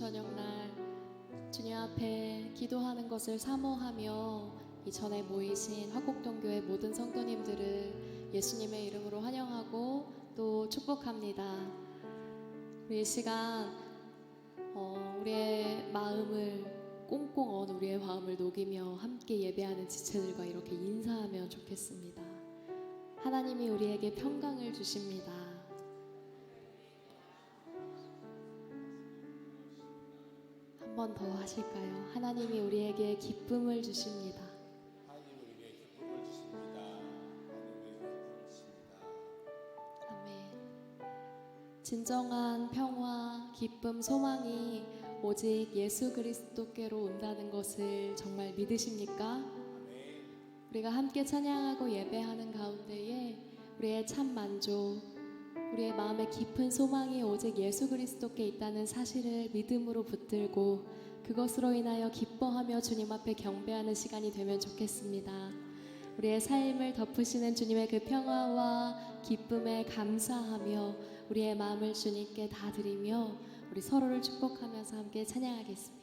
저녁날 주님 앞에 기도하는 것을 사모하며 이 전에 모이신 화곡동교회 모든 성도님들을 예수님의 이름으로 환영하고 또 축복합니다. 우리 이 시간 우리의 마음을 꽁꽁 언 우리의 마음을 녹이며 함께 예배하는 지체들과 이렇게 인사하면 좋겠습니다. 하나님이 우리에게 평강을 주십니다. 한 번 더 하실까요? 하나님이 우리에게 기쁨을 주십니다. 하나님이 우리에게 기쁨을 주십니다. 하나님이 기쁨을 주십니다. 아멘. 진정한 평화, 기쁨, 소망이 오직 예수 그리스도께로 온다는 것을 정말 믿으십니까? 아멘. 우리가 함께 찬양하고 예배하는 가운데에 우리의 참 만족, 우리의 마음의 깊은 소망이 오직 예수 그리스도께 있다는 사실을 믿음으로 붙들고 그것으로 인하여 기뻐하며 주님 앞에 경배하는 시간이 되면 좋겠습니다. 우리의 삶을 덮으시는 주님의 그 평화와 기쁨에 감사하며 우리의 마음을 주님께 다 드리며 우리 서로를 축복하면서 함께 찬양하겠습니다.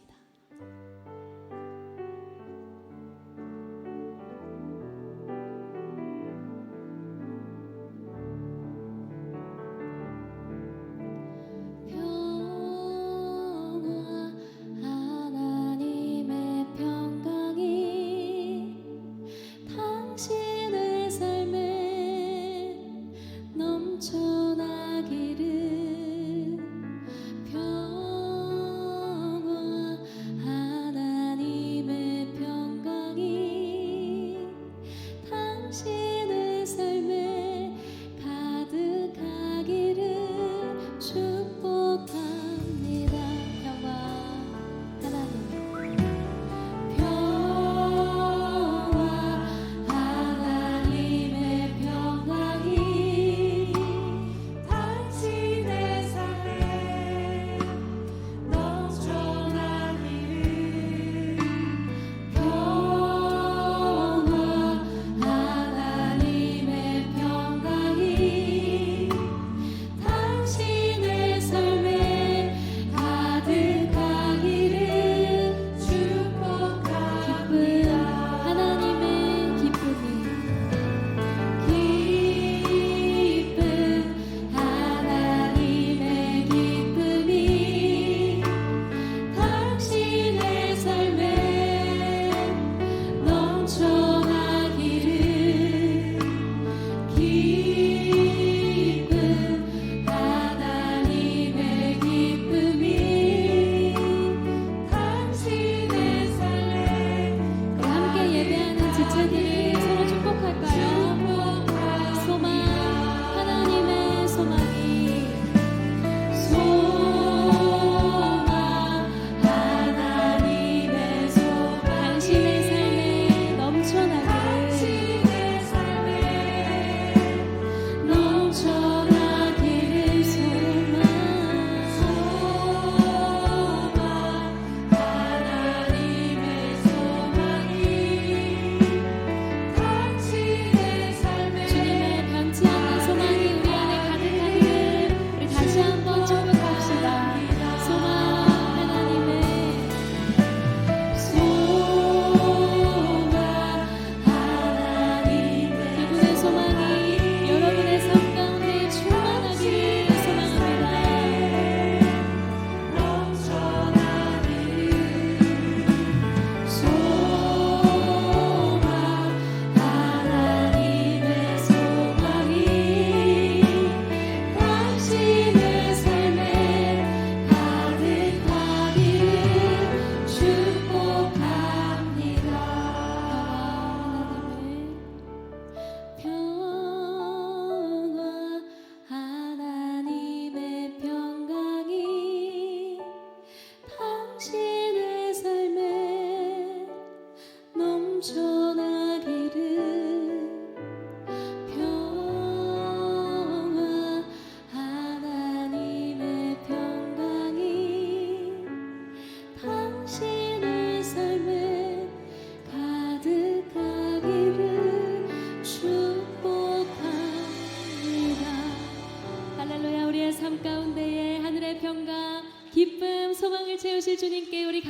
삶 가운데에 하늘의 평강, 기쁨, 소망을 채우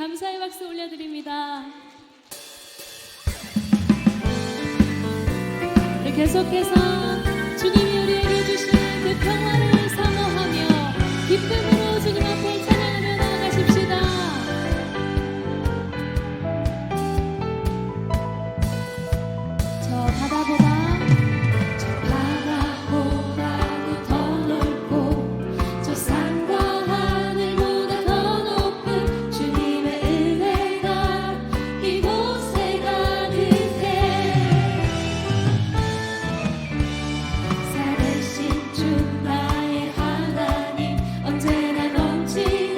감사의 박수 올려드립니다. 네, 계속해서 주님이 우리에게 주신 그 평화를 사모하며 기쁨으로 주님 앞에 찬양하며 나아가십시다. 저 바다보다도 더 넓고 저 산과 하늘보다 더 높은 주님의 은혜가 이곳에 가득해. 살으신 주 나의 하나님 언제나 넘치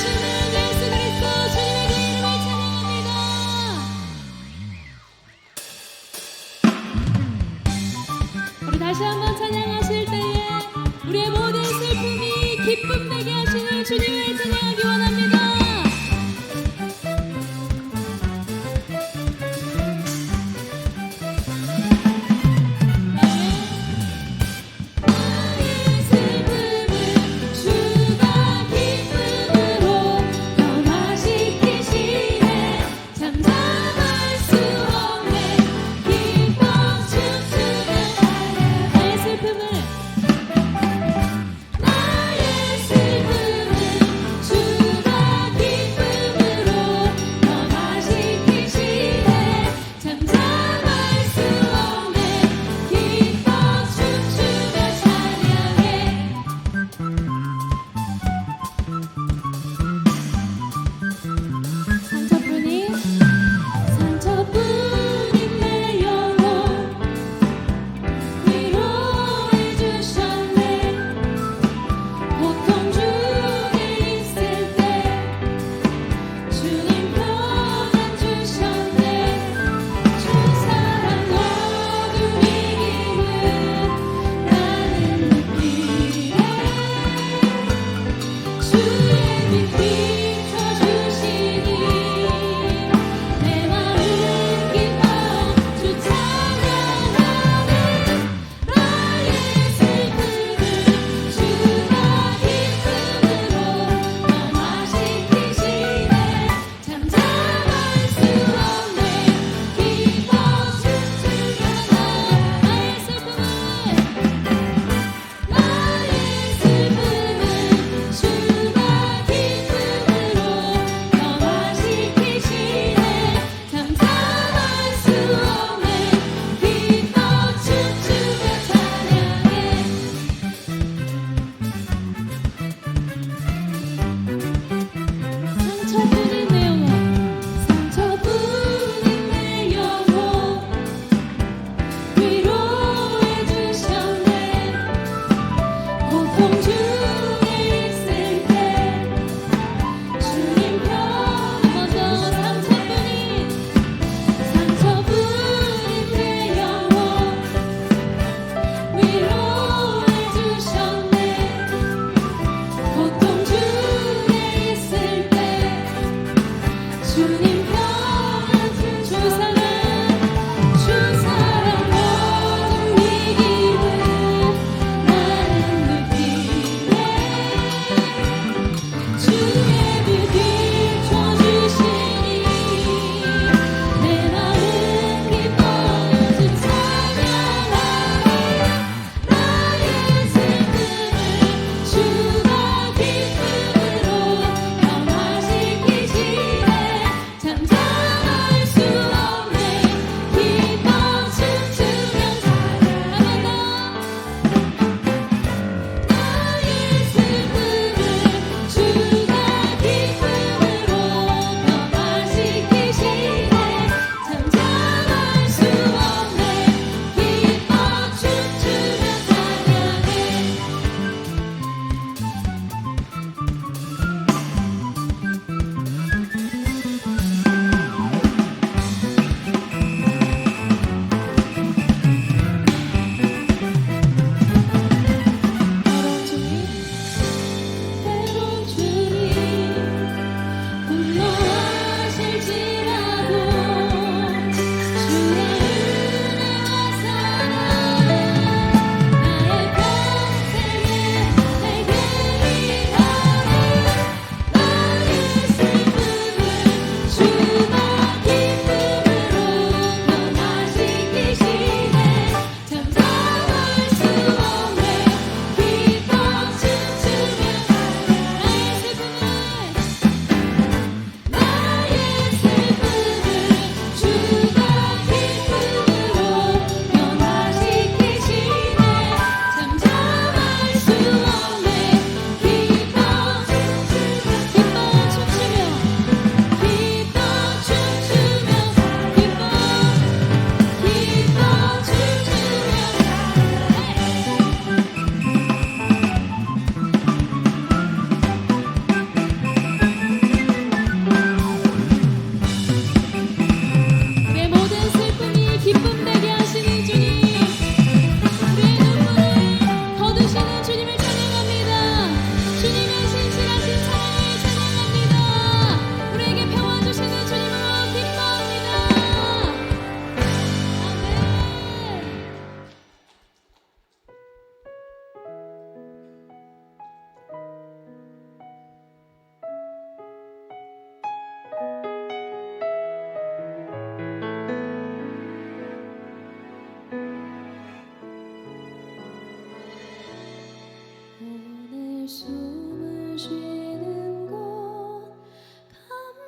되시는 예수 그리스도 주님의 그 이름을 찬양합니다. 우리 다시 한번 찬양하실 때에 우리의 모든 슬픔이 기쁨 되게 하시는 주님을 찬양하기 원합니다. 나의 슬픔을 주가 기쁨으로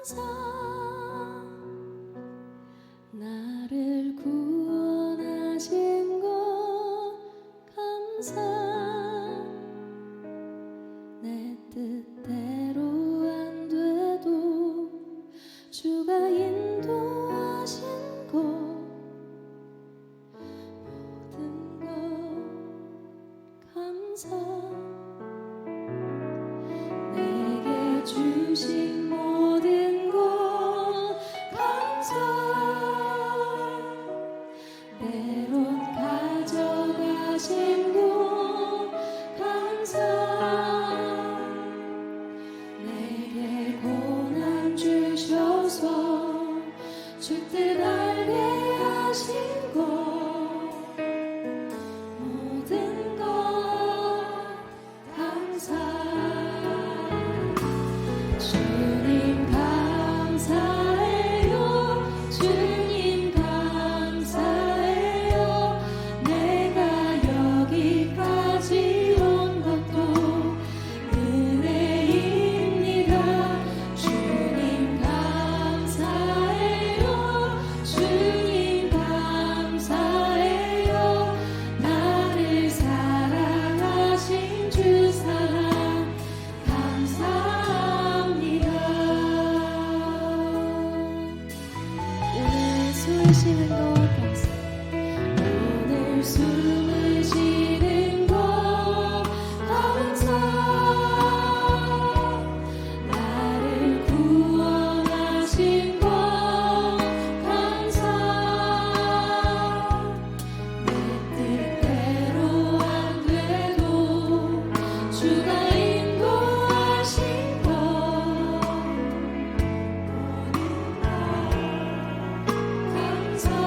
감사 나를 구원하신 것 감사 내 뜻대로 안 돼도 주가 인도하신 것 모든 것 감사 내게 주신 모든 것 감사 때론 가져가신 것 감사 내게 고난 주셔서 주 뜻 알게 하신 것 모든 것 감사 주님 감사해요 주님 감사해요 내가 여기까지 온 것도 은혜입니다 주님 감사해요 주님 감사해요 나를 사랑하신 주 사랑 감사합니다 오늘 숨을 쉬는 것 감사 오늘 숨을 쉬는 것 감사 나를 구원하신 것 감사 내 뜻대로 안 돼도 주가 인도하신 것 모든 것 감사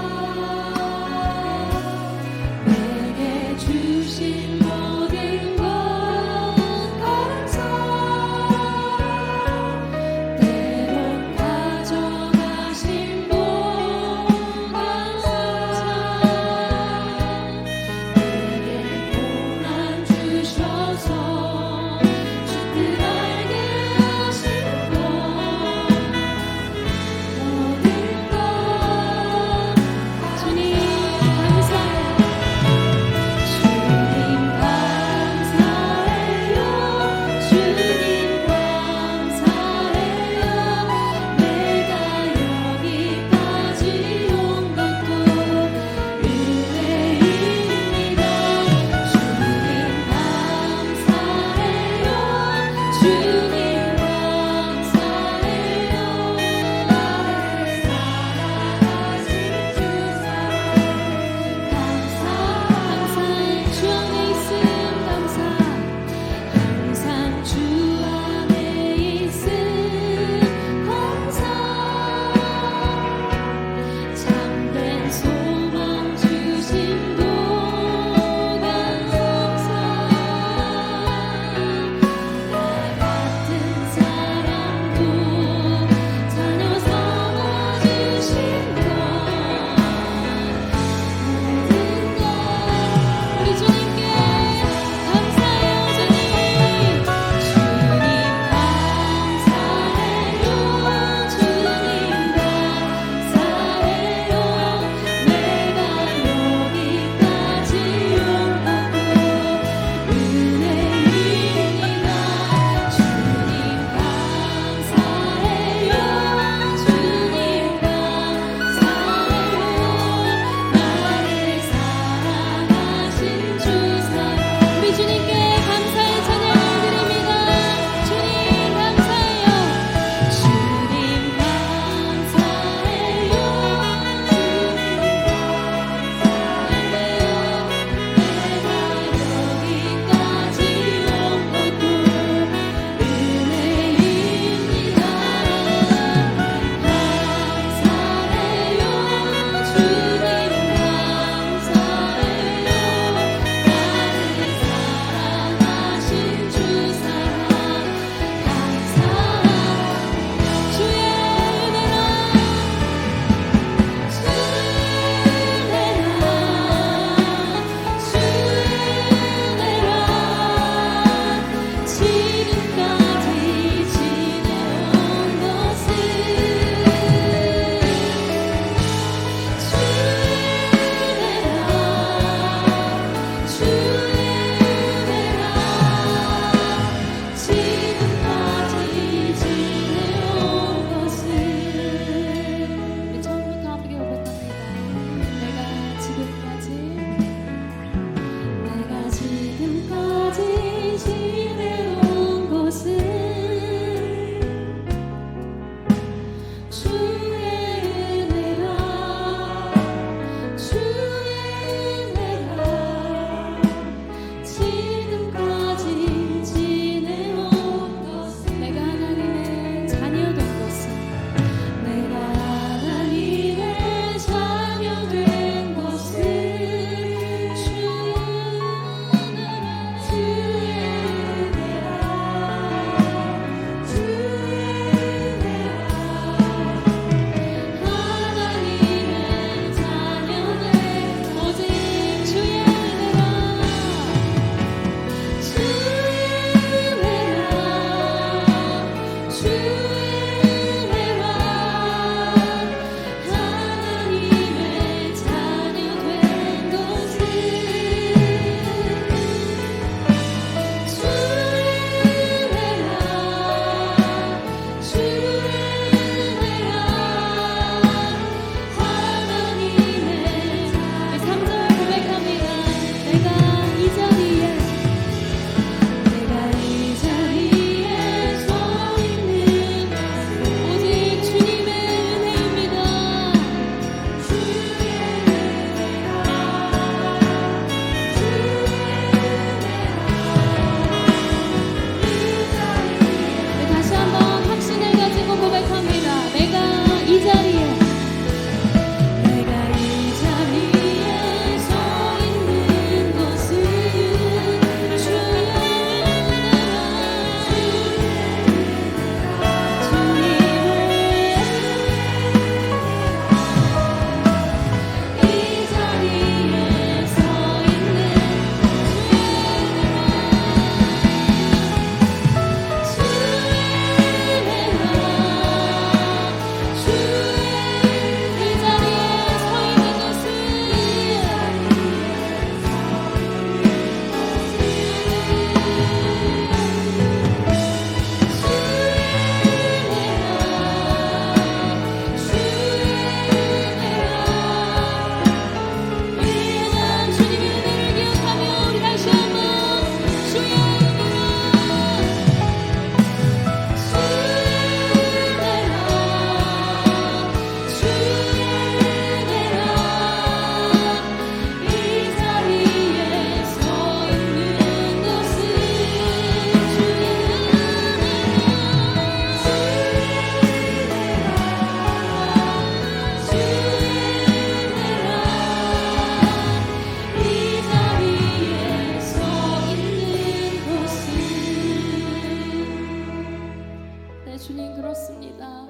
주님, 그렇습니다.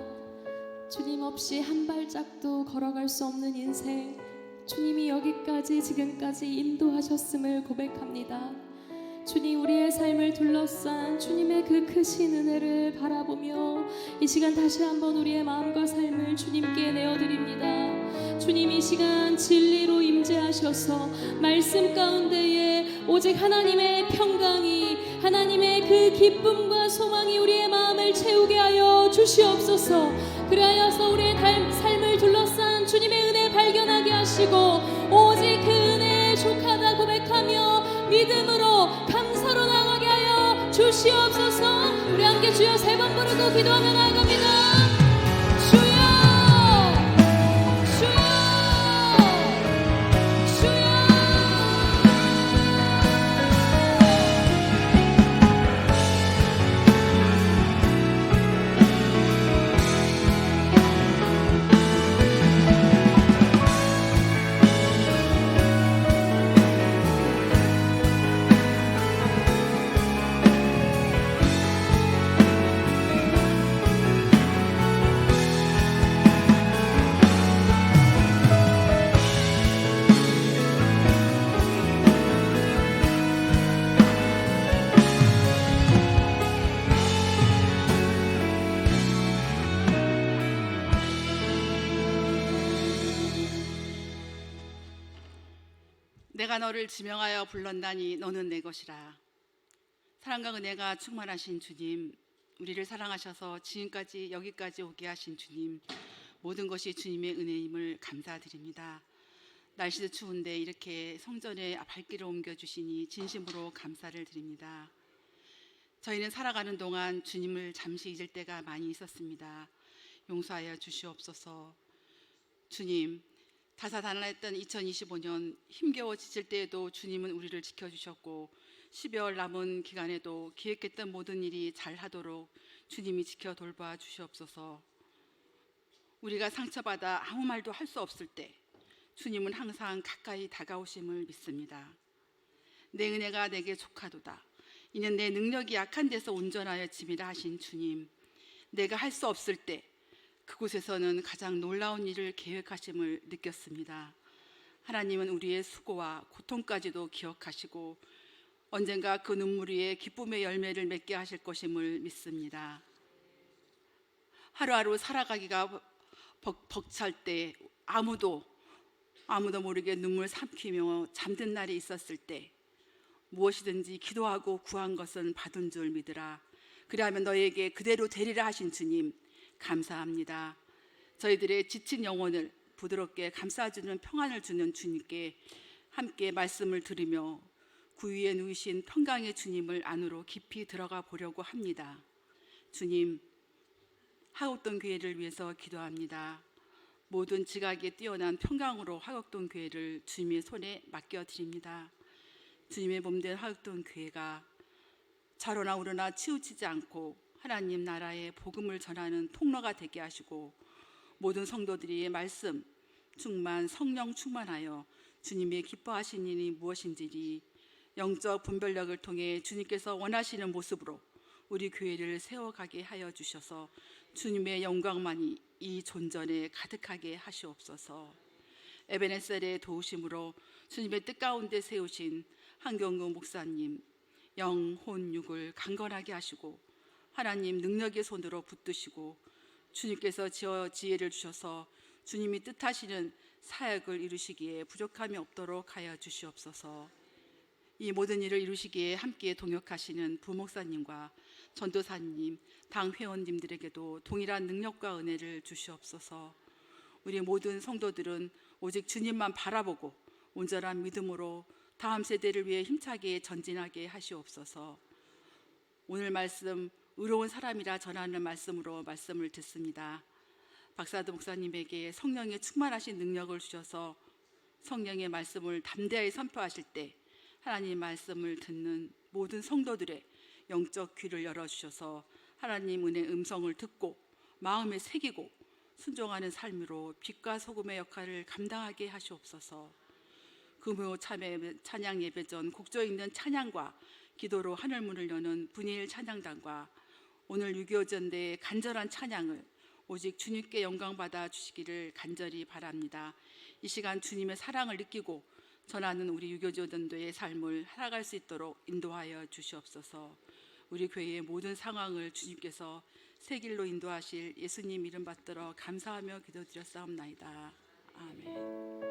주님 없이 한 발짝도 걸어갈 수 없는 인생, 주님이 여기까지 지금까지 인도하셨음을 고백합니다. 주님, 우리의 삶을 둘러싼 주님의 그 크신 은혜를 바라보며 이 시간 다시 한번 우리의 마음과 삶을 주님께 내어드립니다. 주님, 이 시간 진리로 임재하셔서 말씀 가운데에 오직 하나님의 평강이, 하나님의 그 기쁨과 소망이 우리의 마음을 채우게 하여 주시옵소서. 그리하여서 우리의 삶을 둘러싼 주님의 은혜 발견하게 하시고 오직 그 은혜에 족하다 고백하며 믿음으로 감사로 나가게 하여 주시옵소서. 우리 함께 주여 세 번 부르고 기도하며 나아갑니다. 주여, 주여, 주여. 내가 너를 지명하여 불렀나니 너는 내 것이라. 사랑과 은혜가 충만하신 주님, 우리를 사랑하셔서 지금까지 여기까지 오게 하신 주님, 모든 것이 주님의 은혜임을 감사드립니다. 날씨도 추운데 이렇게 성전에 발길을 옮겨주시니 진심으로 감사를 드립니다. 저희는 살아가는 동안 주님을 잠시 잊을 때가 많이 있었습니다. 용서하여 주시옵소서. 주님, 다사다난했던 2025년 힘겨워 지칠 때에도 주님은 우리를 지켜주셨고 12월 남은 기간에도 기획했던 모든 일이 잘하도록 주님이 지켜 돌봐 주시옵소서. 우리가 상처받아 아무 말도 할 수 없을 때 주님은 항상 가까이 다가오심을 믿습니다. 내 은혜가 내게 족하도다. 이는 내 능력이 약한 데서 온전하여 짐이라 하신 주님, 내가 할 수 없을 때 그곳에서는 가장 놀라운 일을 계획하심을 느꼈습니다. 하나님은 우리의 수고와 고통까지도 기억하시고 언젠가 그 눈물 위에 기쁨의 열매를 맺게 하실 것임을 믿습니다. 하루하루 살아가기가 벅찰 때 아무도 모르게 눈물 삼키며 잠든 날이 있었을 때 무엇이든지 기도하고 구한 것은 받은 줄 믿으라. 그리하면 너에게 그대로 되리라 하신 주님, 감사합니다. 저희들의 지친 영혼을 부드럽게 감싸주는 평안을 주는 주님께 함께 말씀을 들으며 구위에 누이신 평강의 주님을 안으로 깊이 들어가 보려고 합니다. 주님, 하곡동 교회를 위해서 기도합니다. 모든 지각에 뛰어난 평강으로 하곡동 교회를 주님의 손에 맡겨드립니다. 주님의 몸된 하곡동 교회가 좌로나 우로나 치우치지 않고 하나님 나라의 복음을 전하는 통로가 되게 하시고 모든 성도들이 말씀 충만, 성령 충만하여 주님의 기뻐하신 일이 무엇인지 영적 분별력을 통해 주님께서 원하시는 모습으로 우리 교회를 세워가게 하여 주셔서 주님의 영광만이 이 존전에 가득하게 하시옵소서. 에베네셀의 도우심으로 주님의 뜻 가운데 세우신 한경구 목사님 영혼 육을 강건하게 하시고 하나님 능력의 손으로 붙드시고 주님께서 지혜를 주셔서 주님이 뜻하시는 사역을 이루시기에 부족함이 없도록 하여 주시옵소서. 이 모든 일을 이루시기에 함께 동역하시는 부목사님과 전도사님, 당 회원님들에게도 동일한 능력과 은혜를 주시옵소서. 우리 모든 성도들은 오직 주님만 바라보고 온전한 믿음으로 다음 세대를 위해 힘차게 전진하게 하시옵소서. 오늘 말씀 의로운 사람이라 전하는 말씀으로 말씀을 듣습니다. 박사도 목사님에게 성령의 충만하신 능력을 주셔서 성령의 말씀을 담대하게 선포하실 때 하나님 말씀을 듣는 모든 성도들의 영적 귀를 열어주셔서 하나님 은혜의 음성을 듣고 마음에 새기고 순종하는 삶으로 빛과 소금의 역할을 감당하게 하시옵소서. 금요 찬양 예배 전 곡조 있는 찬양과 기도로 하늘문을 여는 분일 찬양단과 오늘 6.25 전대의 간절한 찬양을 오직 주님께 영광 받아 주시기를 간절히 바랍니다. 이 시간 주님의 사랑을 느끼고 전하는 우리 6.25 전도의 삶을 살아갈 수 있도록 인도하여 주시옵소서. 우리 교회의 모든 상황을 주님께서 새 길로 인도하실 예수님 이름 받들어 감사하며 기도드렸사옵나이다. 아멘.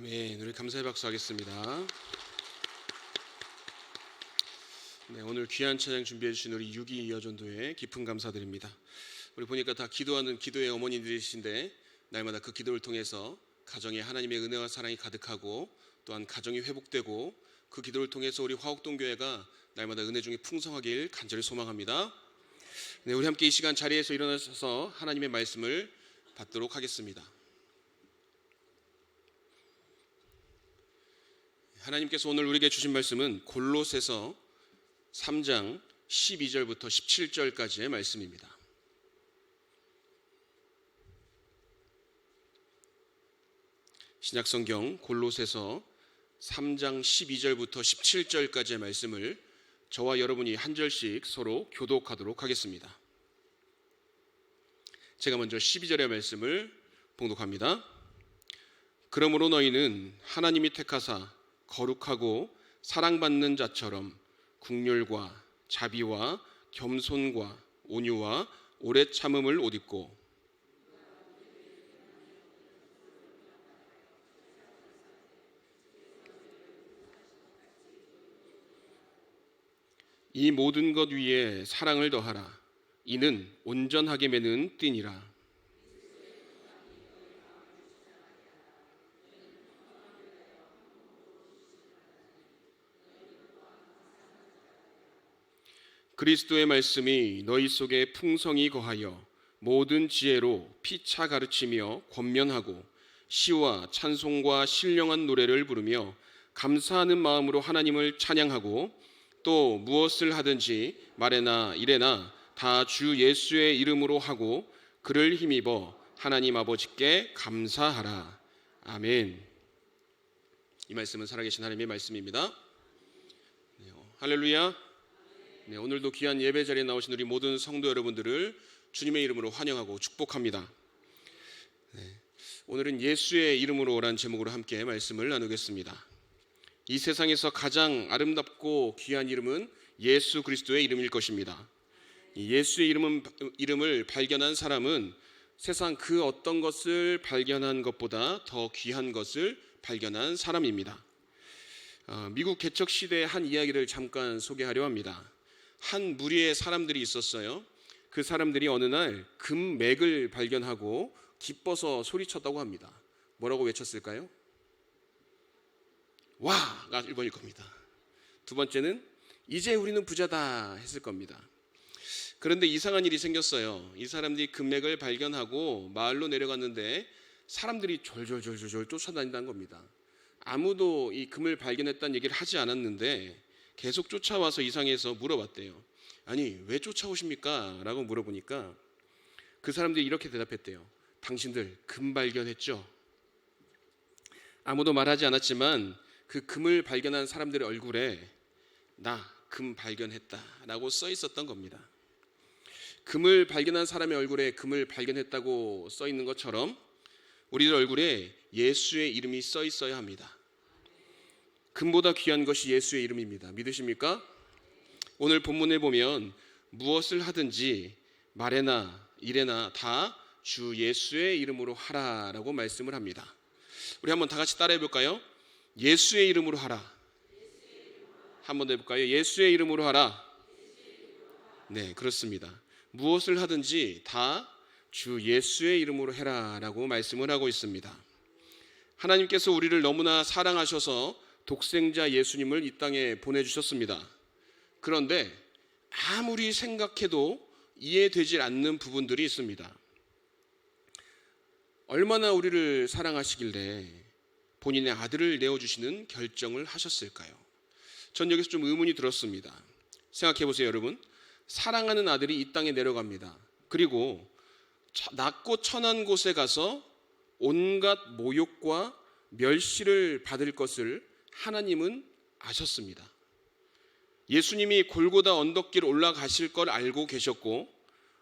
아멘. 우리 감사의 박수 하겠습니다. 네, 오늘 귀한 찬양 준비해 주신 우리 6.25 전도회 깊은 감사드립니다. 우리 보니까 다 기도하는 기도의 어머니들이신데 날마다 그 기도를 통해서 가정에 하나님의 은혜와 사랑이 가득하고 또한 가정이 회복되고 그 기도를 통해서 우리 화옥동 교회가 날마다 은혜 중에 풍성하길 간절히 소망합니다. 네, 우리 함께 이 시간 자리에서 일어나셔서 하나님의 말씀을 받도록 하겠습니다. 하나님께서 오늘 우리에게 주신 말씀은 골로새서 3장 12절부터 17절까지의 말씀입니다. 신약성경 골로새서 3장 12절부터 17절까지의 말씀을 저와 여러분이 한 절씩 서로 교독하도록 하겠습니다. 제가 먼저 12절의 말씀을 봉독합니다. 그러므로 너희는 하나님이 택하사 거룩하고 사랑받는 자처럼 긍휼과 자비와 겸손과 온유와 오래 참음을 옷 입고 이 모든 것 위에 사랑을 더하라. 이는 온전하게 매는 띠니라. 그리스도의 말씀이 너희 속에 풍성히 거하여 모든 지혜로 피차 가르치며 권면하고 시와 찬송과 신령한 노래를 부르며 감사하는 마음으로 하나님을 찬양하고 또 무엇을 하든지 말에나 일에나 다 주 예수의 이름으로 하고 그를 힘입어 하나님 아버지께 감사하라. 아멘. 이 말씀은 살아계신 하나님의 말씀입니다. 할렐루야. 오늘도 귀한 예배 자리에 나오신 우리 모든 성도 여러분들을 주님의 이름으로 환영하고 축복합니다. 오늘은 예수의 이름으로라는 제목으로 함께 말씀을 나누겠습니다. 이 세상에서 가장 아름답고 귀한 이름은 예수 그리스도의 이름일 것입니다. 이 예수의 이름을 발견한 사람은 세상 그 어떤 것을 발견한 것보다 더 귀한 것을 발견한 사람입니다. 미국 개척 시대의 한 이야기를 잠깐 소개하려 합니다. 한 무리의 사람들이 있었어요. 그 사람들이 어느 날 금맥을 발견하고 기뻐서 소리쳤다고 합니다. 뭐라고 외쳤을까요? 와가 1번일 겁니다. 두 번째는 이제 우리는 부자다 했을 겁니다. 그런데 이상한 일이 생겼어요. 이 사람들이 금맥을 발견하고 마을로 내려갔는데 사람들이 졸졸 쫓아다닌다는 겁니다. 아무도 이 금을 발견했다는 얘기를 하지 않았는데 계속 쫓아와서 이상해서 물어봤대요. 아니 왜 쫓아오십니까? 라고 물어보니까 그 사람들이 이렇게 대답했대요. 당신들 금 발견했죠? 아무도 말하지 않았지만 그 금을 발견한 사람들의 얼굴에 나 금 발견했다 라고 써 있었던 겁니다. 금을 발견한 사람의 얼굴에 금을 발견했다고 써 있는 것처럼 우리들 얼굴에 예수의 이름이 써 있어야 합니다. 금보다 귀한 것이 예수의 이름입니다. 믿으십니까? 오늘 본문에 보면 무엇을 하든지 말에나 일에나 다 주 예수의 이름으로 하라라고 말씀을 합니다. 우리 한번 다 같이 따라해 볼까요? 예수의 이름으로 하라. 한번 더 해볼까요? 예수의 이름으로 하라. 네, 그렇습니다. 무엇을 하든지 다 주 예수의 이름으로 해라라고 말씀을 하고 있습니다. 하나님께서 우리를 너무나 사랑하셔서 독생자 예수님을 이 땅에 보내주셨습니다. 그런데 아무리 생각해도 이해되질 않는 부분들이 있습니다. 얼마나 우리를 사랑하시길래 본인의 아들을 내어주시는 결정을 하셨을까요? 전 여기서 좀 의문이 들었습니다. 생각해 보세요, 여러분. 사랑하는 아들이 이 땅에 내려갑니다. 그리고 낮고 천한 곳에 가서 온갖 모욕과 멸시를 받을 것을 하나님은 아셨습니다. 예수님이 골고다 언덕길 올라가실 걸 알고 계셨고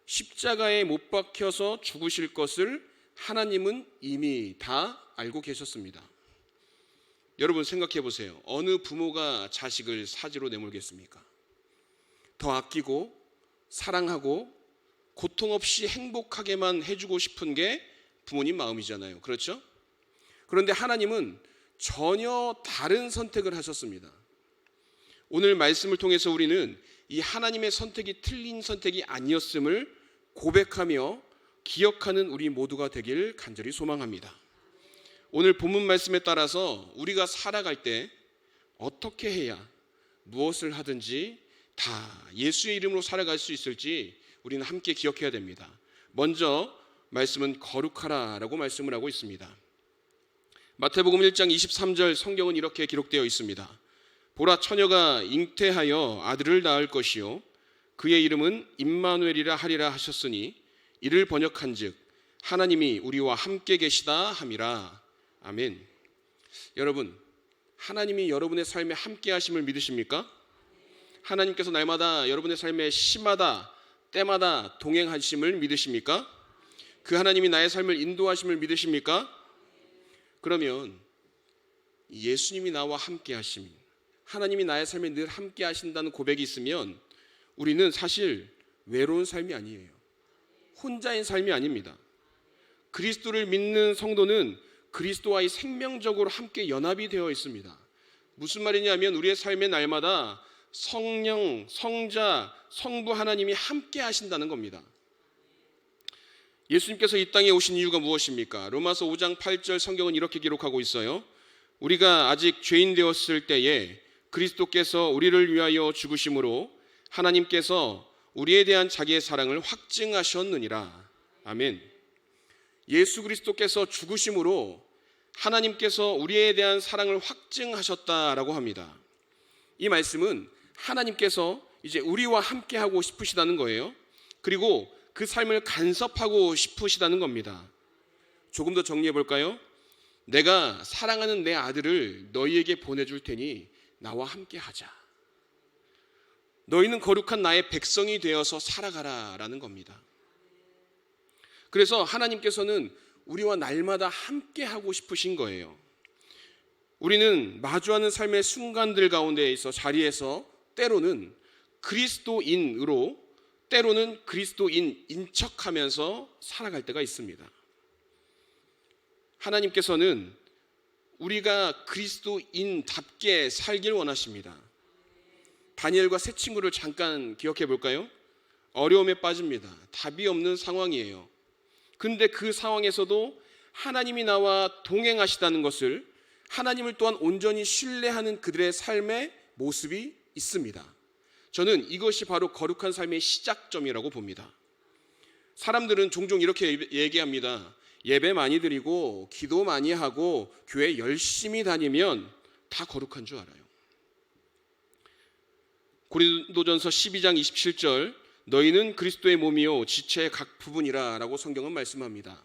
십자가에 못 박혀서 죽으실 것을 하나님은 이미 다 알고 계셨습니다. 여러분 생각해 보세요. 어느 부모가 자식을 사지로 내몰겠습니까? 더 아끼고 사랑하고 고통 없이 행복하게만 해주고 싶은 게 부모님 마음이잖아요. 그렇죠? 그런데 하나님은 전혀 다른 선택을 하셨습니다. 오늘 말씀을 통해서 우리는 이 하나님의 선택이 틀린 선택이 아니었음을 고백하며 기억하는 우리 모두가 되길 간절히 소망합니다. 오늘 본문 말씀에 따라서 우리가 살아갈 때 어떻게 해야 무엇을 하든지 다 예수의 이름으로 살아갈 수 있을지 우리는 함께 기억해야 됩니다. 먼저 말씀은 거룩하라라고 말씀을 하고 있습니다. 마태복음 1장 23절 성경은 이렇게 기록되어 있습니다. 보라, 처녀가 잉태하여 아들을 낳을 것이요 그의 이름은 임마누엘이라 하리라 하셨으니 이를 번역한즉 하나님이 우리와 함께 계시다 함이라. 아멘. 여러분, 하나님이 여러분의 삶에 함께 하심을 믿으십니까? 하나님께서 날마다 여러분의 삶에 시마다 때마다 동행하심을 믿으십니까? 그 하나님이 나의 삶을 인도하심을 믿으십니까? 그러면 예수님이 나와 함께 하심, 하나님이 나의 삶에 늘 함께 하신다는 고백이 있으면 우리는 사실 외로운 삶이 아니에요. 혼자인 삶이 아닙니다. 그리스도를 믿는 성도는 그리스도와의 생명적으로 함께 연합이 되어 있습니다. 무슨 말이냐면 우리의 삶의 날마다 성령, 성자, 성부 하나님이 함께 하신다는 겁니다. 예수님께서 이 땅에 오신 이유가 무엇입니까? 로마서 5장 8절 성경은 이렇게 기록하고 있어요. 우리가 아직 죄인 되었을 때에 그리스도께서 우리를 위하여 죽으심으로 하나님께서 우리에 대한 자기의 사랑을 확증하셨느니라. 아멘. 예수 그리스도께서 죽으심으로 하나님께서 우리에 대한 사랑을 확증하셨다라고 합니다. 이 말씀은 하나님께서 이제 우리와 함께 하고 싶으시다는 거예요. 그리고 그 삶을 간섭하고 싶으시다는 겁니다. 조금 더 정리해 볼까요? 내가 사랑하는 내 아들을 너희에게 보내줄 테니 나와 함께 하자. 너희는 거룩한 나의 백성이 되어서 살아가라라는 겁니다. 그래서 하나님께서는 우리와 날마다 함께 하고 싶으신 거예요. 우리는 마주하는 삶의 순간들 가운데 있어 자리에서 때로는 그리스도인으로, 때로는 그리스도인인 척하면서 살아갈 때가 있습니다. 하나님께서는 우리가 그리스도인답게 살길 원하십니다. 다니엘과 세 친구를 잠깐 기억해 볼까요? 어려움에 빠집니다. 답이 없는 상황이에요. 근데 그 상황에서도 하나님이 나와 동행하시다는 것을, 하나님을 또한 온전히 신뢰하는 그들의 삶의 모습이 있습니다. 저는 이것이 바로 거룩한 삶의 시작점이라고 봅니다. 사람들은 종종 이렇게 얘기합니다. 예배 많이 드리고 기도 많이 하고 교회 열심히 다니면 다 거룩한 줄 알아요. 고린도전서 12장 27절, 너희는 그리스도의 몸이요 지체의 각 부분이라 라고 성경은 말씀합니다.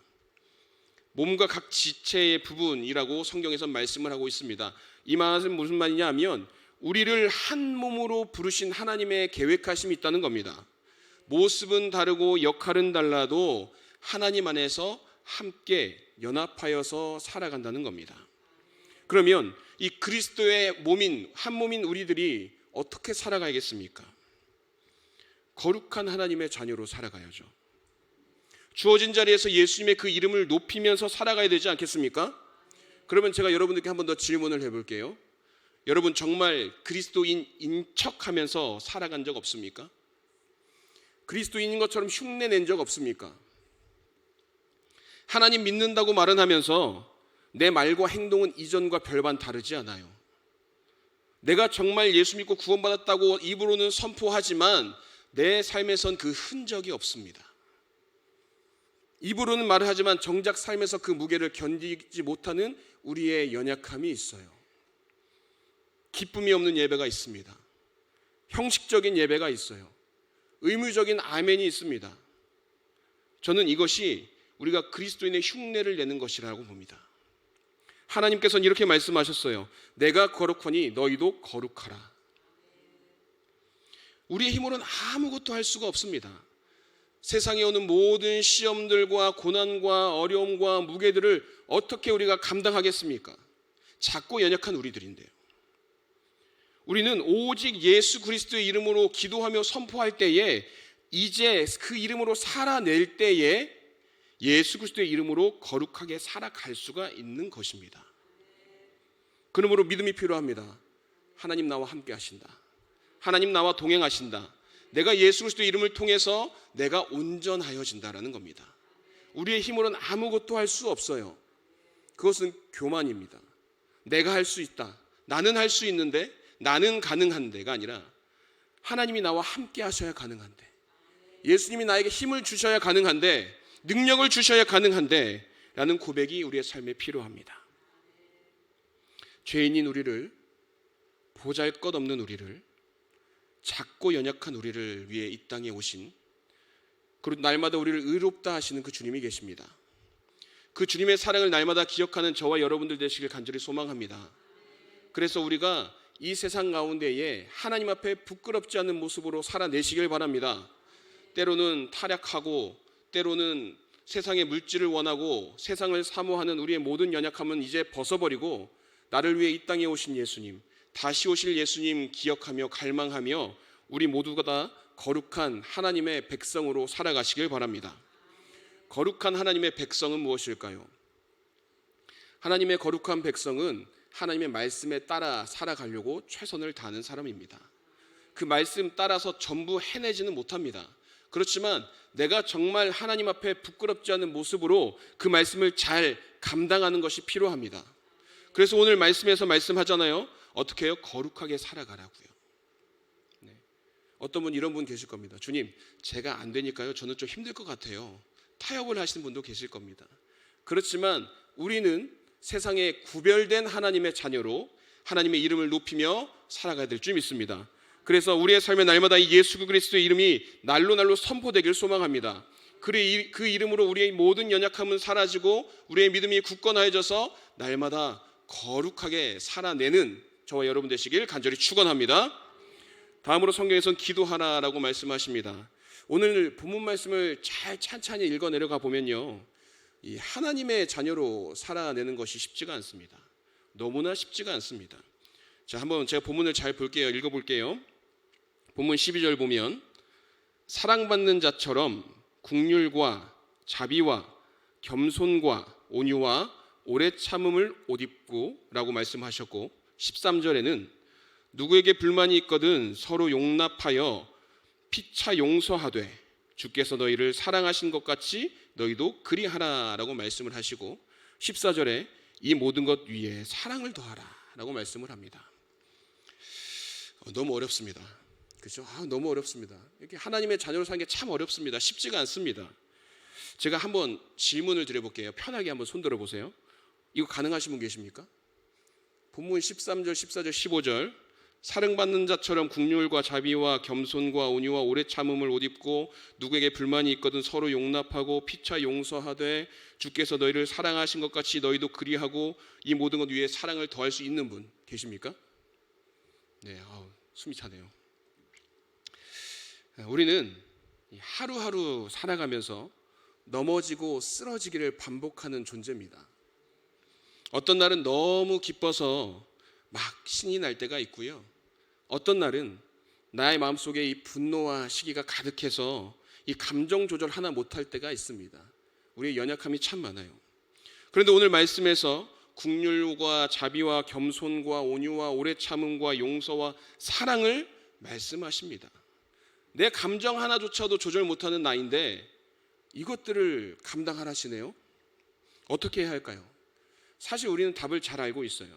몸과 각 지체의 부분이라고 성경에서 말씀을 하고 있습니다. 이 말은 무슨 말이냐 하면 우리를 한 몸으로 부르신 하나님의 계획하심이 있다는 겁니다. 모습은 다르고 역할은 달라도 하나님 안에서 함께 연합하여서 살아간다는 겁니다. 그러면 이 그리스도의 몸인, 한 몸인 우리들이 어떻게 살아가야겠습니까? 거룩한 하나님의 자녀로 살아가야죠. 주어진 자리에서 예수님의 그 이름을 높이면서 살아가야 되지 않겠습니까? 그러면 제가 여러분들께 한 번 더 질문을 해볼게요. 여러분 정말 그리스도인인 척하면서 살아간 적 없습니까? 그리스도인인 것처럼 흉내 낸 적 없습니까? 하나님 믿는다고 말은 하면서 내 말과 행동은 이전과 별반 다르지 않아요. 내가 정말 예수 믿고 구원받았다고 입으로는 선포하지만 내 삶에선 그 흔적이 없습니다. 입으로는 말을 하지만 정작 삶에서 그 무게를 견디지 못하는 우리의 연약함이 있어요. 기쁨이 없는 예배가 있습니다. 형식적인 예배가 있어요. 의무적인 아멘이 있습니다. 저는 이것이 우리가 그리스도인의 흉내를 내는 것이라고 봅니다. 하나님께서는 이렇게 말씀하셨어요. 내가 거룩하니 너희도 거룩하라. 우리의 힘으로는 아무것도 할 수가 없습니다. 세상에 오는 모든 시험들과 고난과 어려움과 무게들을 어떻게 우리가 감당하겠습니까? 작고 연약한 우리들인데요. 우리는 오직 예수 그리스도의 이름으로 기도하며 선포할 때에, 이제 그 이름으로 살아낼 때에 예수 그리스도의 이름으로 거룩하게 살아갈 수가 있는 것입니다. 그러므로 믿음이 필요합니다. 하나님 나와 함께 하신다. 하나님 나와 동행하신다. 내가 예수 그리스도의 이름을 통해서 내가 온전하여진다라는 겁니다. 우리의 힘으로는 아무것도 할 수 없어요. 그것은 교만입니다. 내가 할 수 있다. 나는 할 수 있는데, 나는 가능한데가 아니라 하나님이 나와 함께 하셔야 가능한데, 예수님이 나에게 힘을 주셔야 가능한데, 능력을 주셔야 가능한데 라는 고백이 우리의 삶에 필요합니다. 죄인인 우리를, 보잘것없는 우리를, 작고 연약한 우리를 위해 이 땅에 오신, 그리고 날마다 우리를 의롭다 하시는 그 주님이 계십니다. 그 주님의 사랑을 날마다 기억하는 저와 여러분들 되시길 간절히 소망합니다. 그래서 우리가 이 세상 가운데에 하나님 앞에 부끄럽지 않은 모습으로 살아내시길 바랍니다. 때로는 타락하고, 때로는 세상의 물질을 원하고 세상을 사모하는 우리의 모든 연약함은 이제 벗어버리고, 나를 위해 이 땅에 오신 예수님, 다시 오실 예수님 기억하며 갈망하며 우리 모두가 다 거룩한 하나님의 백성으로 살아가시길 바랍니다. 거룩한 하나님의 백성은 무엇일까요? 하나님의 거룩한 백성은 하나님의 말씀에 따라 살아가려고 최선을 다하는 사람입니다. 그 말씀 따라서 전부 해내지는 못합니다. 그렇지만 내가 정말 하나님 앞에 부끄럽지 않은 모습으로 그 말씀을 잘 감당하는 것이 필요합니다. 그래서 오늘 말씀에서 말씀하잖아요. 어떻게 해요? 거룩하게 살아가라고요. 네. 어떤 분 이런 분 계실 겁니다. 주님, 제가 안 되니까요. 저는 좀 힘들 것 같아요. 타협을 하시는 분도 계실 겁니다. 그렇지만 우리는 세상에 구별된 하나님의 자녀로 하나님의 이름을 높이며 살아가야 될 줄 믿습니다. 그래서 우리의 삶의 날마다 이 예수 그리스도의 이름이 날로 날로 선포되길 소망합니다. 그 이름으로 우리의 모든 연약함은 사라지고 우리의 믿음이 굳건해져서 날마다 거룩하게 살아내는 저와 여러분 되시길 간절히 축원합니다. 다음으로 성경에서는 기도하라라고 말씀하십니다. 오늘 본문 말씀을 잘 찬찬히 읽어 내려가 보면요, 이 하나님의 자녀로 살아내는 것이 쉽지가 않습니다. 너무나 쉽지가 않습니다. 자, 한번 제가 본문을 잘 볼게요. 읽어볼게요. 본문 12절 보면 사랑받는 자처럼 긍휼과 자비와 겸손과 온유와 오래 참음을 옷 입고 라고 말씀하셨고, 13절에는 누구에게 불만이 있거든 서로 용납하여 피차 용서하되 주께서 너희를 사랑하신 것 같이 너희도 그리하라 라고 말씀을 하시고, 14절에 이 모든 것 위에 사랑을 더하라 라고 말씀을 합니다. 너무 어렵습니다. 그렇죠? 너무 어렵습니다. 이렇게 하나님의 자녀로 사는 게 참 어렵습니다. 쉽지가 않습니다. 제가 한번 질문을 드려볼게요. 편하게 한번 손 들어보세요. 이거 가능하신 분 계십니까? 본문 13절, 14절, 15절 사랑받는 자처럼 긍휼과 자비와 겸손과 온유와 오래 참음을 옷 입고 누구에게 불만이 있거든 서로 용납하고 피차 용서하되 주께서 너희를 사랑하신 것 같이 너희도 그리하고 이 모든 것 위에 사랑을 더할 수 있는 분 계십니까? 네, 숨이 차네요. 우리는 하루하루 살아가면서 넘어지고 쓰러지기를 반복하는 존재입니다. 어떤 날은 너무 기뻐서 막 신이 날 때가 있고요. 어떤 날은 나의 마음속에 이 분노와 시기가 가득해서 이 감정 조절 하나 못할 때가 있습니다. 우리의 연약함이 참 많아요. 그런데 오늘 말씀에서 긍휼과 자비와 겸손과 온유와 오래 참음과 용서와 사랑을 말씀하십니다. 내 감정 하나조차도 조절 못하는 나인데 이것들을 감당하시네요. 어떻게 해야 할까요? 사실 우리는 답을 잘 알고 있어요.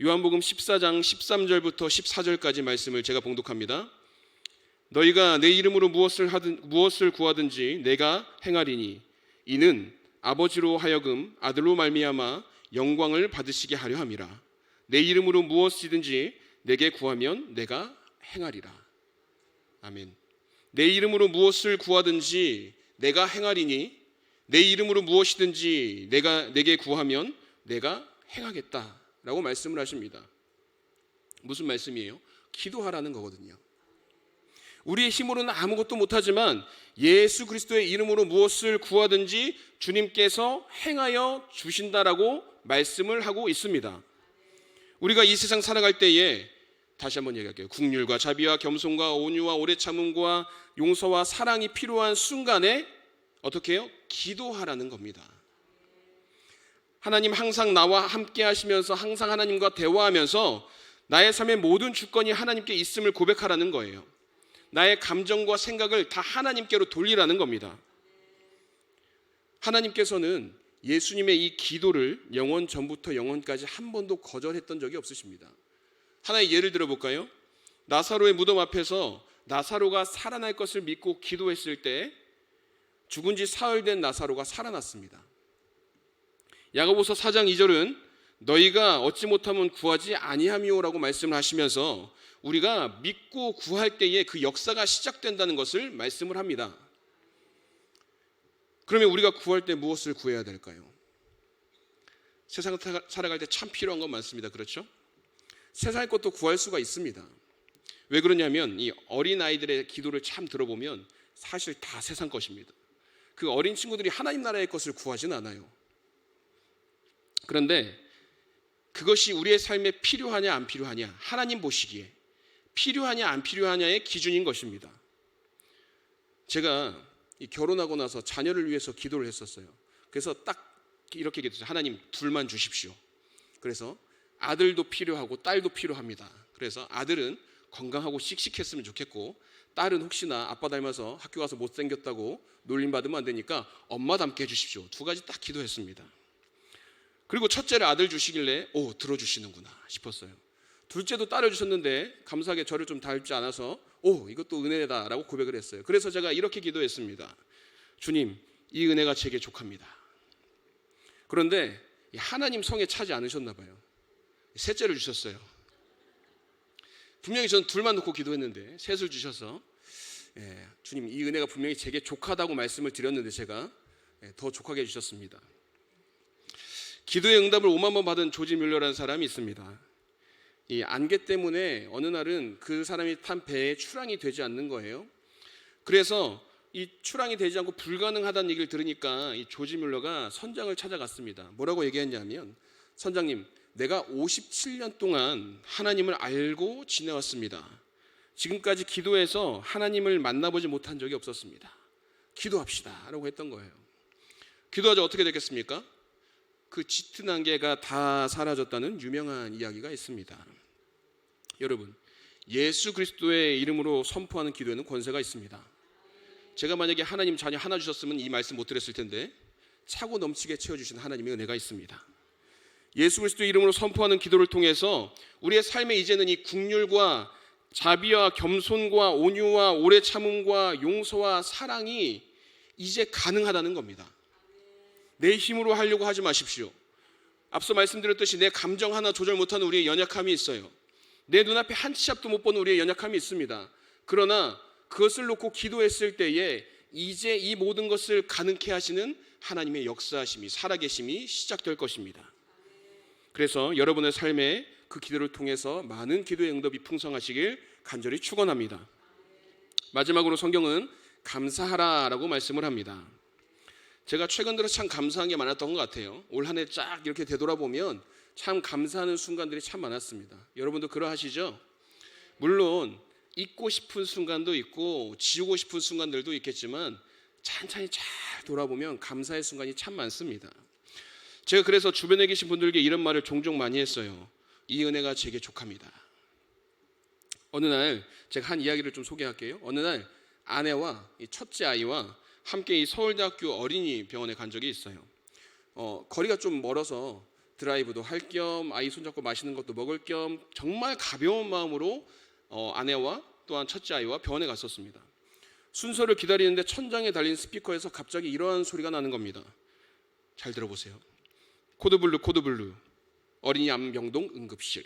요한복음 14장 13절부터 14절까지 말씀을 제가 봉독합니다. 너희가 내 이름으로 무엇을 구하든지 내가 행하리니 이는 아버지로 하여금 아들로 말미암아 영광을 받으시게 하려 함이라. 내 이름으로 무엇이든지 내게 구하면 내가 행하리라. 아멘. 내 이름으로 무엇을 구하든지 내가 행하리니 내 이름으로 무엇이든지 내게 구하면 내가 행하겠다라고 말씀을 하십니다. 무슨 말씀이에요? 기도하라는 거거든요. 우리의 힘으로는 아무것도 못하지만 예수 그리스도의 이름으로 무엇을 구하든지 주님께서 행하여 주신다라고 말씀을 하고 있습니다. 우리가 이 세상 살아갈 때에 다시 한번 얘기할게요. 긍휼과 자비와 겸손과 온유와 오래 참음과 용서와 사랑이 필요한 순간에 어떻게 해요? 기도하라는 겁니다. 하나님 항상 나와 함께 하시면서 항상 하나님과 대화하면서 나의 삶의 모든 주권이 하나님께 있음을 고백하라는 거예요. 나의 감정과 생각을 다 하나님께로 돌리라는 겁니다. 하나님께서는 예수님의 이 기도를 영원 전부터 영원까지 한 번도 거절했던 적이 없으십니다. 하나의 예를 들어볼까요? 나사로의 무덤 앞에서 나사로가 살아날 것을 믿고 기도했을 때 죽은 지 사흘 된 나사로가 살아났습니다. 야고보서 4장 2절은 너희가 얻지 못하면 구하지 아니하미오라고 말씀을 하시면서 우리가 믿고 구할 때에 그 역사가 시작된다는 것을 말씀을 합니다. 그러면 우리가 구할 때 무엇을 구해야 될까요? 세상 살아갈 때 참 필요한 건 많습니다. 그렇죠? 세상의 것도 구할 수가 있습니다. 왜 그러냐면 이 어린아이들의 기도를 참 들어보면 사실 다 세상 것입니다. 그 어린 친구들이 하나님 나라의 것을 구하진 않아요. 그런데 그것이 우리의 삶에 필요하냐 안 필요하냐, 하나님 보시기에 필요하냐 안 필요하냐의 기준인 것입니다. 제가 결혼하고 나서 자녀를 위해서 기도를 했었어요. 그래서 딱 이렇게 기도했어요. 하나님 둘만 주십시오. 그래서 아들도 필요하고 딸도 필요합니다. 그래서 아들은 건강하고 씩씩했으면 좋겠고 딸은 혹시나 아빠 닮아서 학교 가서 못생겼다고 놀림받으면 안 되니까 엄마 닮게 해주십시오. 두 가지 딱 기도했습니다. 그리고 첫째를 아들 주시길래 들어주시는구나 싶었어요. 둘째도 딸을 주셨는데 감사하게 저를 좀 닮지 않아서 이것도 은혜다라고 고백을 했어요. 그래서 제가 이렇게 기도했습니다. 주님, 이 은혜가 제게 족합니다. 그런데 하나님 성에 차지 않으셨나 봐요. 셋째를 주셨어요. 분명히 저는 둘만 놓고 기도했는데 셋을 주셔서 주님, 이 은혜가 분명히 제게 족하다고 말씀을 드렸는데 제가 더 족하게 해주셨습니다. 기도의 응답을 5만 번 받은 조지 뮬러라는 사람이 있습니다. 이 안개 때문에 어느 날은 그 사람이 탄 배에 출항이 되지 않는 거예요. 그래서 이 출항이 되지 않고 불가능하다는 얘기를 들으니까 이 조지 뮬러가 선장을 찾아갔습니다. 뭐라고 얘기했냐면, 선장님, 내가 57년 동안 하나님을 알고 지내왔습니다. 지금까지 기도해서 하나님을 만나보지 못한 적이 없었습니다. 기도합시다 라고 했던 거예요. 기도하자 어떻게 됐겠습니까? 그 짙은 안개가 다 사라졌다는 유명한 이야기가 있습니다. 여러분, 예수 그리스도의 이름으로 선포하는 기도에는 권세가 있습니다. 제가 만약에 하나님 자녀 하나 주셨으면 이 말씀 못 드렸을 텐데 차고 넘치게 채워주신 하나님의 은혜가 있습니다. 예수 그리스도의 이름으로 선포하는 기도를 통해서 우리의 삶에 이제는 이 긍휼과 자비와 겸손과 온유와 오래 참음과 용서와 사랑이 이제 가능하다는 겁니다. 내 힘으로 하려고 하지 마십시오. 앞서 말씀드렸듯이 내 감정 하나 조절 못하는 우리의 연약함이 있어요. 내 눈앞에 한 치 앞도 못 보는 우리의 연약함이 있습니다. 그러나 그것을 놓고 기도했을 때에 이제 이 모든 것을 가능케 하시는 하나님의 역사하심이, 살아계심이 시작될 것입니다. 그래서 여러분의 삶에 그 기도를 통해서 많은 기도의 응답이 풍성하시길 간절히 축원합니다. 마지막으로 성경은 감사하라라고 말씀을 합니다. 제가 최근 들어 참 감사한 게 많았던 것 같아요. 올 한 해 쫙 이렇게 되돌아보면 참 감사하는 순간들이 참 많았습니다. 여러분도 그러하시죠? 물론 잊고 싶은 순간도 있고 지우고 싶은 순간들도 있겠지만 찬찬히 잘 돌아보면 감사의 순간이 참 많습니다. 제가 그래서 주변에 계신 분들에게 이런 말을 종종 많이 했어요. 이 은혜가 제게 족합니다. 어느 날 제가 한 이야기를 좀 소개할게요. 어느 날 아내와 이 첫째 아이와 함께 이 서울대학교 어린이병원에 간 적이 있어요. 거리가 좀 멀어서 드라이브도 할 겸 아이 손잡고 맛있는 것도 먹을 겸 정말 가벼운 마음으로 아내와 또한 첫째 아이와 병원에 갔었습니다. 순서를 기다리는데 천장에 달린 스피커에서 갑자기 이러한 소리가 나는 겁니다. 잘 들어보세요. 코드블루 코드블루 어린이 암병동 응급실.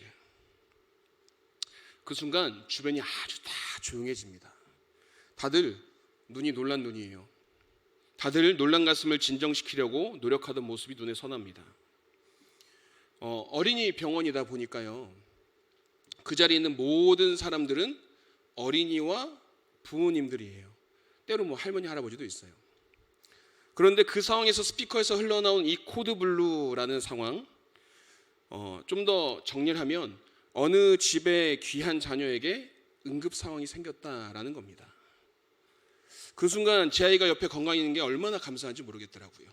그 순간 주변이 아주 다 조용해집니다. 다들 눈이 놀란 눈이에요. 다들 놀란 가슴을 진정시키려고 노력하던 모습이 눈에 선합니다. 어린이 병원이다 보니까요, 그 자리에 있는 모든 사람들은 어린이와 부모님들이에요. 때로 뭐 할머니 할아버지도 있어요. 그런데 그 상황에서 스피커에서 흘러나온 이 코드블루라는 상황, 좀 더 정리를 하면 어느 집의 귀한 자녀에게 응급 상황이 생겼다라는 겁니다. 그 순간 제 아이가 옆에 건강히 있는 게 얼마나 감사한지 모르겠더라고요.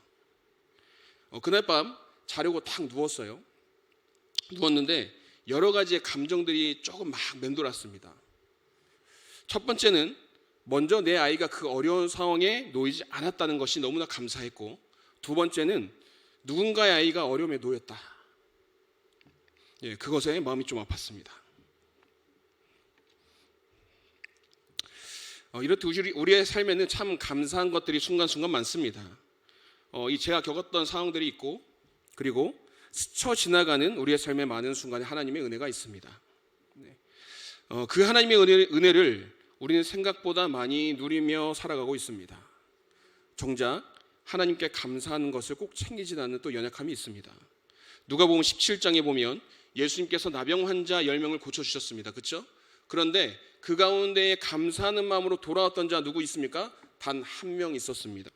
그날 밤 자려고 딱 누웠어요. 누웠는데 여러 가지의 감정들이 조금 막 맴돌았습니다. 첫 번째는 먼저 내 아이가 그 어려운 상황에 놓이지 않았다는 것이 너무나 감사했고, 두 번째는 누군가의 아이가 어려움에 놓였다. 그것에 마음이 좀 아팠습니다. 이렇듯 우리의 삶에는 참 감사한 것들이 순간순간 많습니다. 제가 겪었던 상황들이 있고, 그리고 스쳐 지나가는 우리의 삶의 많은 순간에 하나님의 은혜가 있습니다. 그 하나님의 은혜를 우리는 생각보다 많이 누리며 살아가고 있습니다. 정작 하나님께 감사하는 것을 꼭 챙기지 않는 또 연약함이 있습니다. 누가복음 17장에 보면 예수님께서 나병 환자 10명을 고쳐주셨습니다. 그렇죠? 그런데 그 가운데에 감사하는 마음으로 돌아왔던 자 누구 있습니까? 단 한 명 있었습니다.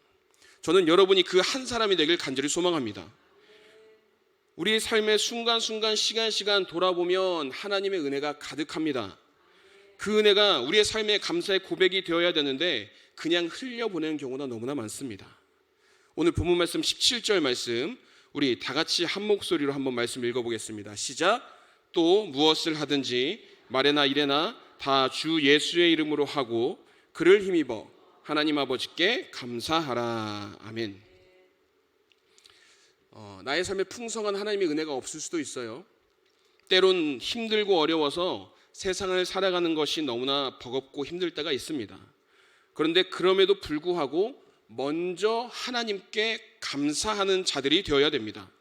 저는 여러분이 그 한 사람이 되길 간절히 소망합니다. 우리의 삶의 순간순간 시간 돌아보면 하나님의 은혜가 가득합니다. 그 은혜가 우리의 삶의 감사의 고백이 되어야 되는데 그냥 흘려보내는 경우가 너무나 많습니다. 오늘 본문 말씀 17절 말씀 우리 다 같이 한 목소리로 한번 말씀 읽어보겠습니다. 시작. 또 무엇을 하든지 말에나 이래나 다 주 예수의 이름으로 하고 그를 힘입어 하나님 아버지께 감사하라. 아멘. 나의 삶에 풍성한 하나님의 은혜가 없을 수도 있어요. 때론 힘들고 어려워서 세상을 살아가는 것이 너무나 버겁고 힘들 때가 있습니다. 그런데 그럼에도 불구하고 먼저 하나님께 감사하는 자들이 되어야 됩니다.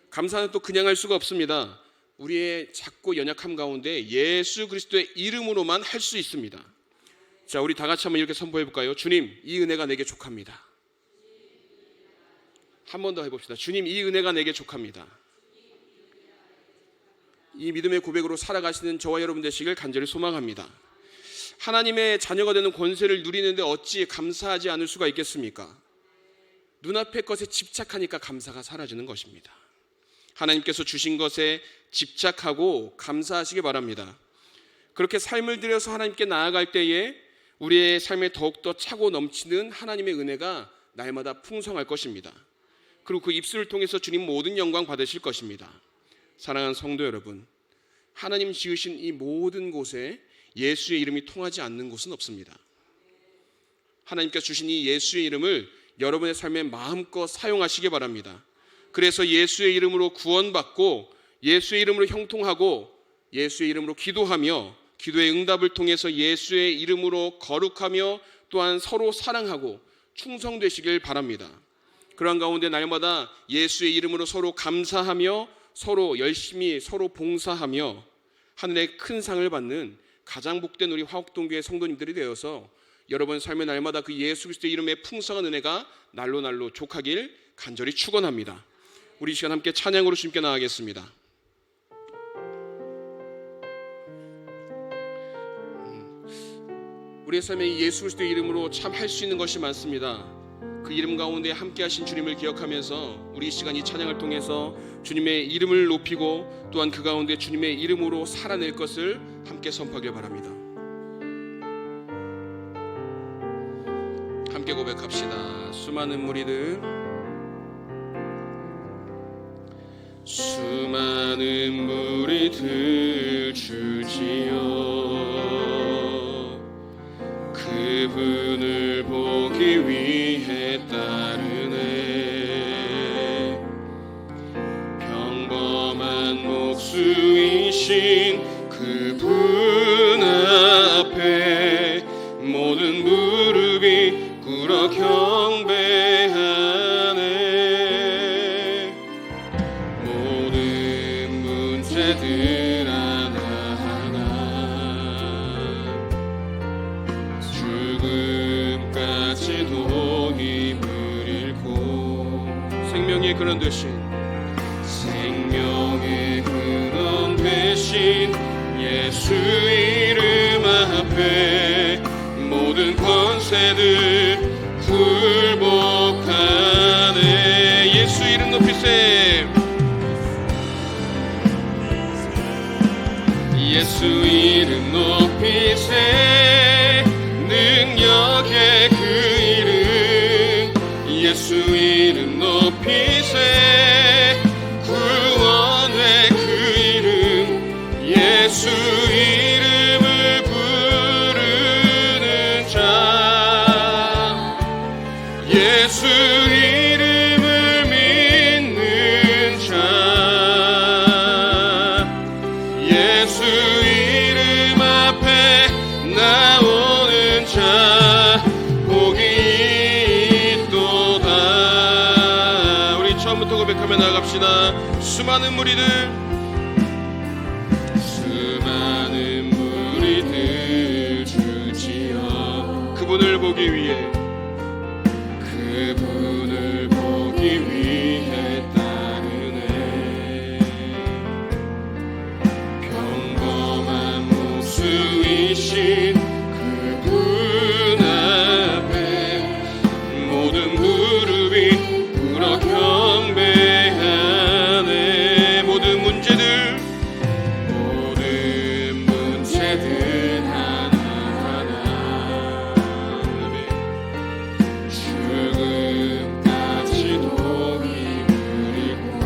감사는 또 그냥 할 수가 없습니다. 우리의 작고 연약함 가운데 예수 그리스도의 이름으로만 할 수 있습니다. 자, 우리 다 같이 한번 이렇게 선포해 볼까요? 주님, 이 은혜가 내게 족합니다. 한 번 더 해봅시다. 주님, 이 은혜가 내게 족합니다. 이 믿음의 고백으로 살아가시는 저와 여러분 되시길 간절히 소망합니다. 하나님의 자녀가 되는 권세를 누리는데 어찌 감사하지 않을 수가 있겠습니까? 눈앞의 것에 집착하니까 감사가 사라지는 것입니다. 하나님께서 주신 것에 집착하고 감사하시기 바랍니다. 그렇게 삶을 들여서 하나님께 나아갈 때에 우리의 삶에 더욱더 차고 넘치는 하나님의 은혜가 날마다 풍성할 것입니다. 그리고 그 입술을 통해서 주님 모든 영광 받으실 것입니다. 사랑하는 성도 여러분, 하나님 지으신 이 모든 곳에 예수의 이름이 통하지 않는 곳은 없습니다. 하나님께서 주신 이 예수의 이름을 여러분의 삶에 마음껏 사용하시기 바랍니다. 그래서 예수의 이름으로 구원받고 예수의 이름으로 형통하고 예수의 이름으로 기도하며 기도의 응답을 통해서 예수의 이름으로 거룩하며 또한 서로 사랑하고 충성되시길 바랍니다. 그러한 가운데 날마다 예수의 이름으로 서로 감사하며 서로 열심히 서로 봉사하며 하늘의 큰 상을 받는 가장 복된 우리 화곡동교회 성도님들이 되어서 여러분 삶의 날마다 그 예수 그리스도의 이름의 풍성한 은혜가 날로 날로 족하길 간절히 축원합니다. 우리 이 시간 함께 찬양으로 주님께 나아가겠습니다. 우리의 삶에 예수 그리스도의 이름으로 참 할 수 있는 것이 많습니다. 그 이름 가운데 함께 하신 주님을 기억하면서 우리 이 시간 이 찬양을 통해서 주님의 이름을 높이고 또한 그 가운데 주님의 이름으로 살아낼 것을 함께 선포하길 바랍니다. 함께 고백합시다. 수많은 무리들, 수많은 무리들 주지여 그분을 보기 위해 따르네. 평범한 목수이신 그분 앞에 모든 무릎이 꿇어 경배하네. 모든 문제들 하나하나 죽음까지도 힘을 잃고 생명의 근원 되신 예수 이름 앞에 모든 권세들 굴복하네. 예수 이름 높이세. 예수 이름 높이세. 능력의 그 이름 예수 이름 높이세. 구원의 그 이름 예수 이름을 부르는 자 예수 이름을 믿는 자 예수 이름 앞에 나오는 자 복이 있도다. 우리 처음부터 고백하며 나아갑시다. 수많은 무리들 주지어 그분을 보기 위해 따르네. 평범한 목수이신 그분 앞에 모든 무릎이 꿇어 경배하네. 모든 문제들 하나하나 죽음까지도 힘을 잃고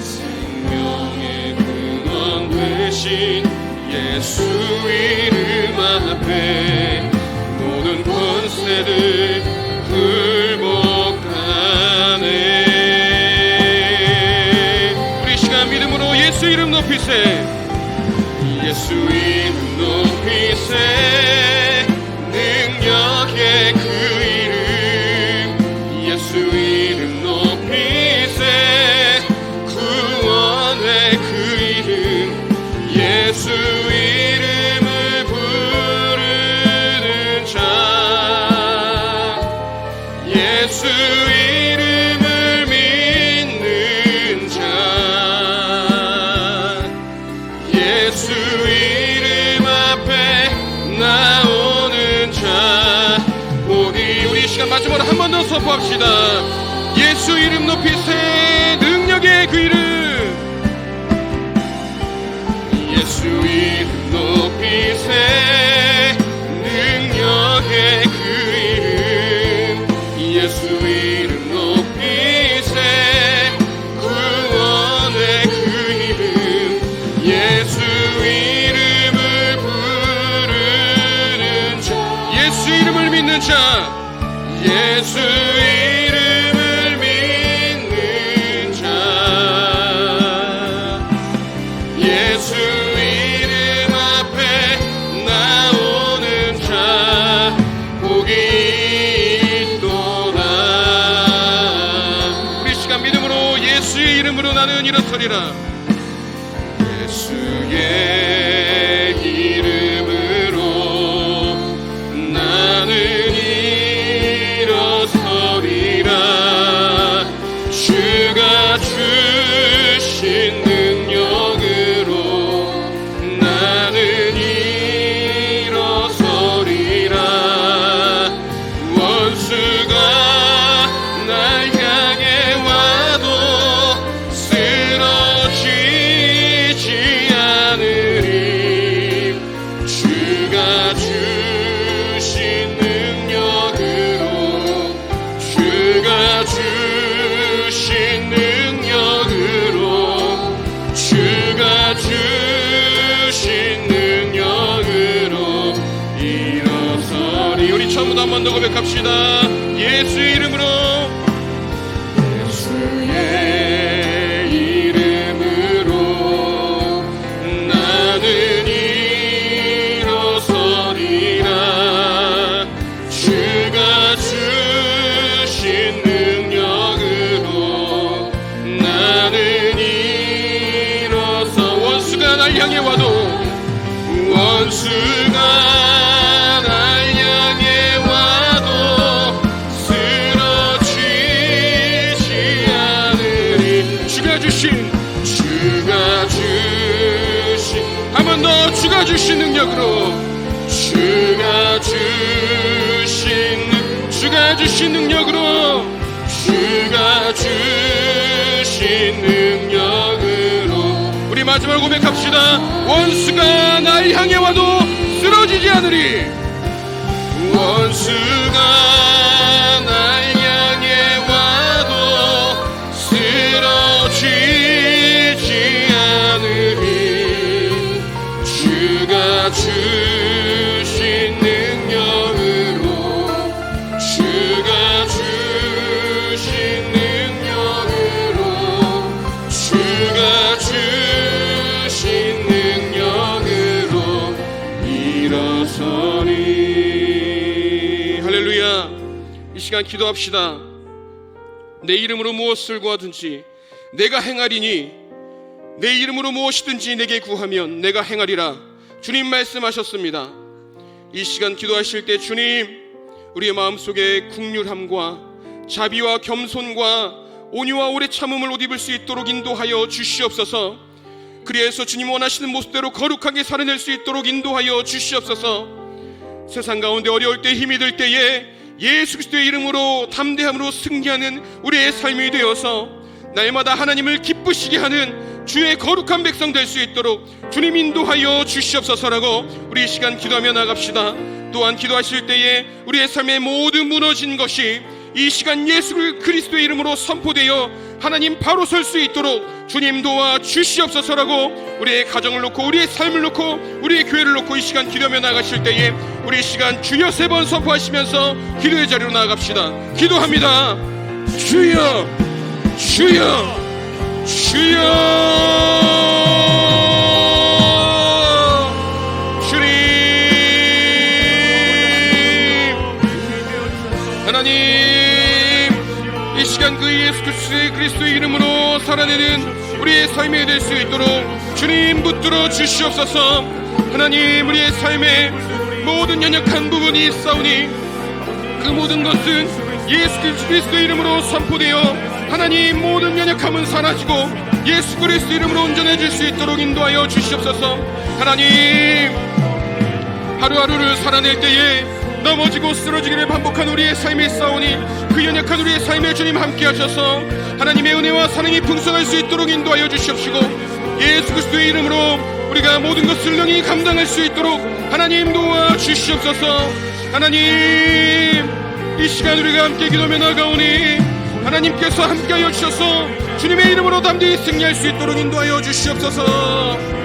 생명의 근원 되신 예수 이름 앞에 모든 권세들 굴복하네. 우리 시간 믿음으로 예수 이름 높이세 예수 이름 높이세 능력의 그 이름 예수 이름 높이세 구원의 그 이름 예수 이름을 부르는 자 예수 이름을 믿는 자 예수 이름 앞에 나오는 자 우리 시간 마지막으로 한 번 더 선포합시다. 예수 이름 높이세 능력의 그 이름 예수 이름 높이세 능력의 그 이름 예수 이름 높이세 구원의 그 이름 예수 이름을 부르는 자 예수 이름을 믿는 자 예수 이름을 믿는 자 예수 이름 앞에 나오는 자 복이 있도다. 우리 시간 믿음으로 예수의 이름으로 나는 일어서리라 예수의 이름으로 나는 일어서리라 주가 주신 능력으로 나는 일어서리라 원수가 날 향해 와도 쓰러지지 않으리 주가 주신 능력으로 주가 주신 능력으로 주가 주신 능력으로 일어서리 우리 처음부터 한 번 더 고백합시다. 예수 이름으로 예수의 이름으로 나는 일어서리라 주가 주신 능력으로 나는 일어서 원수가 날 향해 와도 원수가 날 향해 와도 쓰러지지 않으리 주가 주신 한 번 더 주가 주신 능력으로 주가 주신 능력으로 주가 주신 능력으로 우리 마지막으로 고백합시다. 원수가 날 향해 와도 쓰러지지 않으리 원수가 날 향해 와도 쓰러지지 않으리 주가 주신 능력으로 주가 주신 능력으로 주가 주신 능력으로 일어서리 할렐루야. 이 시간 기도합시다. 내 이름으로 무엇을 구하든지 내가 행하리니 내 이름으로 무엇이든지 내게 구하면 내가 행하리라 주님 말씀하셨습니다. 이 시간 기도하실 때 주님 우리의 마음속에 긍휼함과 자비와 겸손과 온유와 오래 참음을 옷 입을 수 있도록 인도하여 주시옵소서. 그리해서 주님 원하시는 모습대로 거룩하게 살아낼 수 있도록 인도하여 주시옵소서. 세상 가운데 어려울 때 힘이 들 때에 예수 그리스도의 이름으로 담대함으로 승리하는 우리의 삶이 되어서 날마다 하나님을 기쁘시게 하는 주의 거룩한 백성 될 수 있도록 주님 인도하여 주시옵소서라고 우리 이 시간 기도하며 나갑시다. 또한 기도하실 때에 우리의 삶의 모든 무너진 것이 이 시간 예수 그리스도의 이름으로 선포되어 하나님 바로 설 수 있도록 주님 도와 주시옵소서라고 우리의 가정을 놓고 우리의 삶을 놓고 우리의 교회를 놓고 이 시간 기도하며 나가실 때에 우리 이 시간 주여 3번 선포하시면서 기도의 자리로 나아갑시다. 기도합니다. 주여 주여 주여 하나님, 이 시간 그 예수 그리스도의 이름으로 살아내는 우리의 삶이 될 수 있도록 주님 붙들어 주시옵소서. 하나님, 우리의 삶의 모든 연약한 부분이 있사오니 그 모든 것은 예수 그리스도의 이름으로 선포되어 하나님 모든 연약함은 사라지고 예수 그리스도 이름으로 온전해질 수 있도록 인도하여 주시옵소서. 하나님, 하루하루를 살아낼 때에 넘어지고 쓰러지기를 반복한 우리의 삶이 있사오니 그 연약한 우리의 삶에 주님 함께 하셔서 하나님의 은혜와 사랑이 풍성할 수 있도록 인도하여 주시옵시고 예수 그리스도의 이름으로 우리가 모든 것을 능히 감당할 수 있도록 하나님 도와주시옵소서. 하나님, 이 시간 우리가 함께 기도하며 나가오니 하나님께서 함께하여 주셔서 주님의 이름으로 담대히 승리할 수 있도록 인도하여 주시옵소서.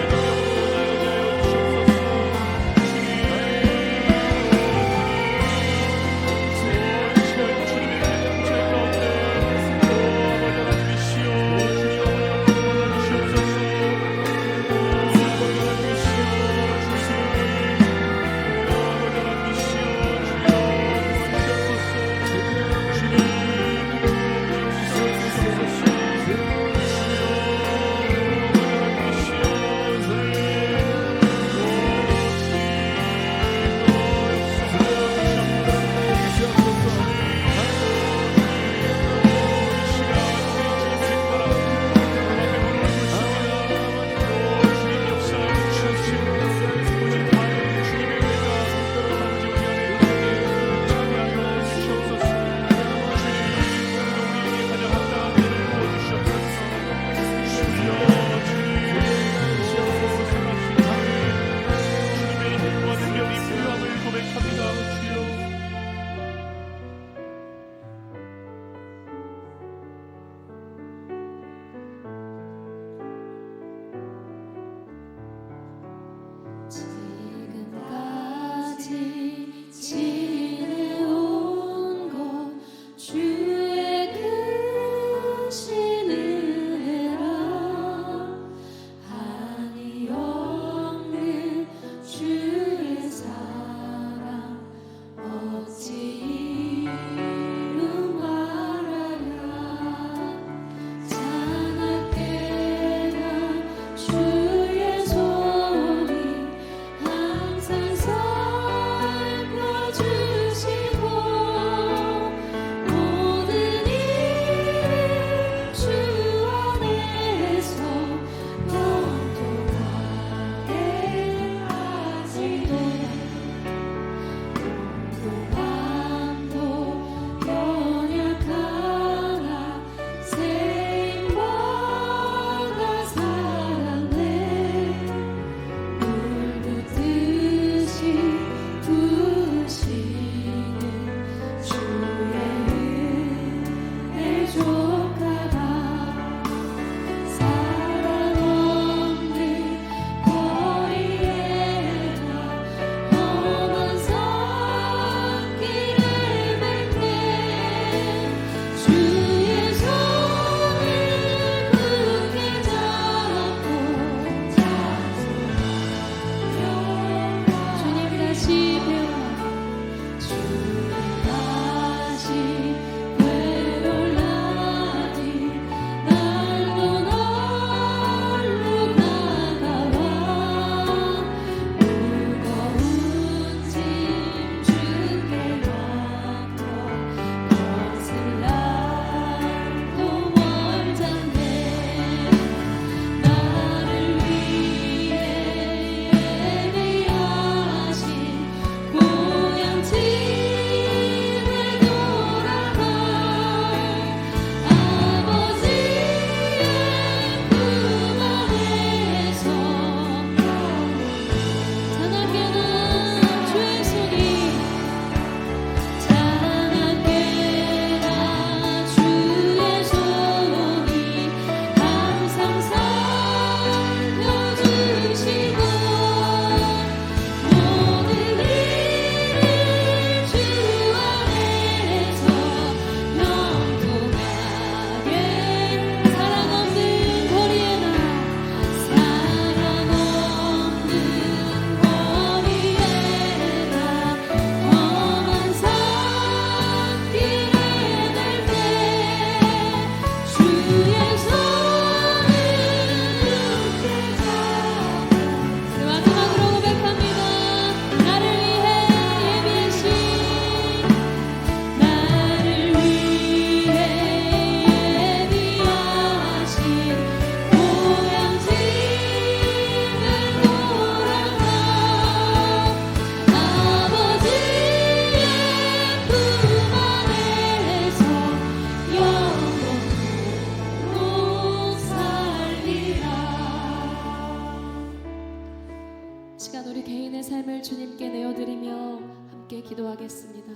기도하겠습니다.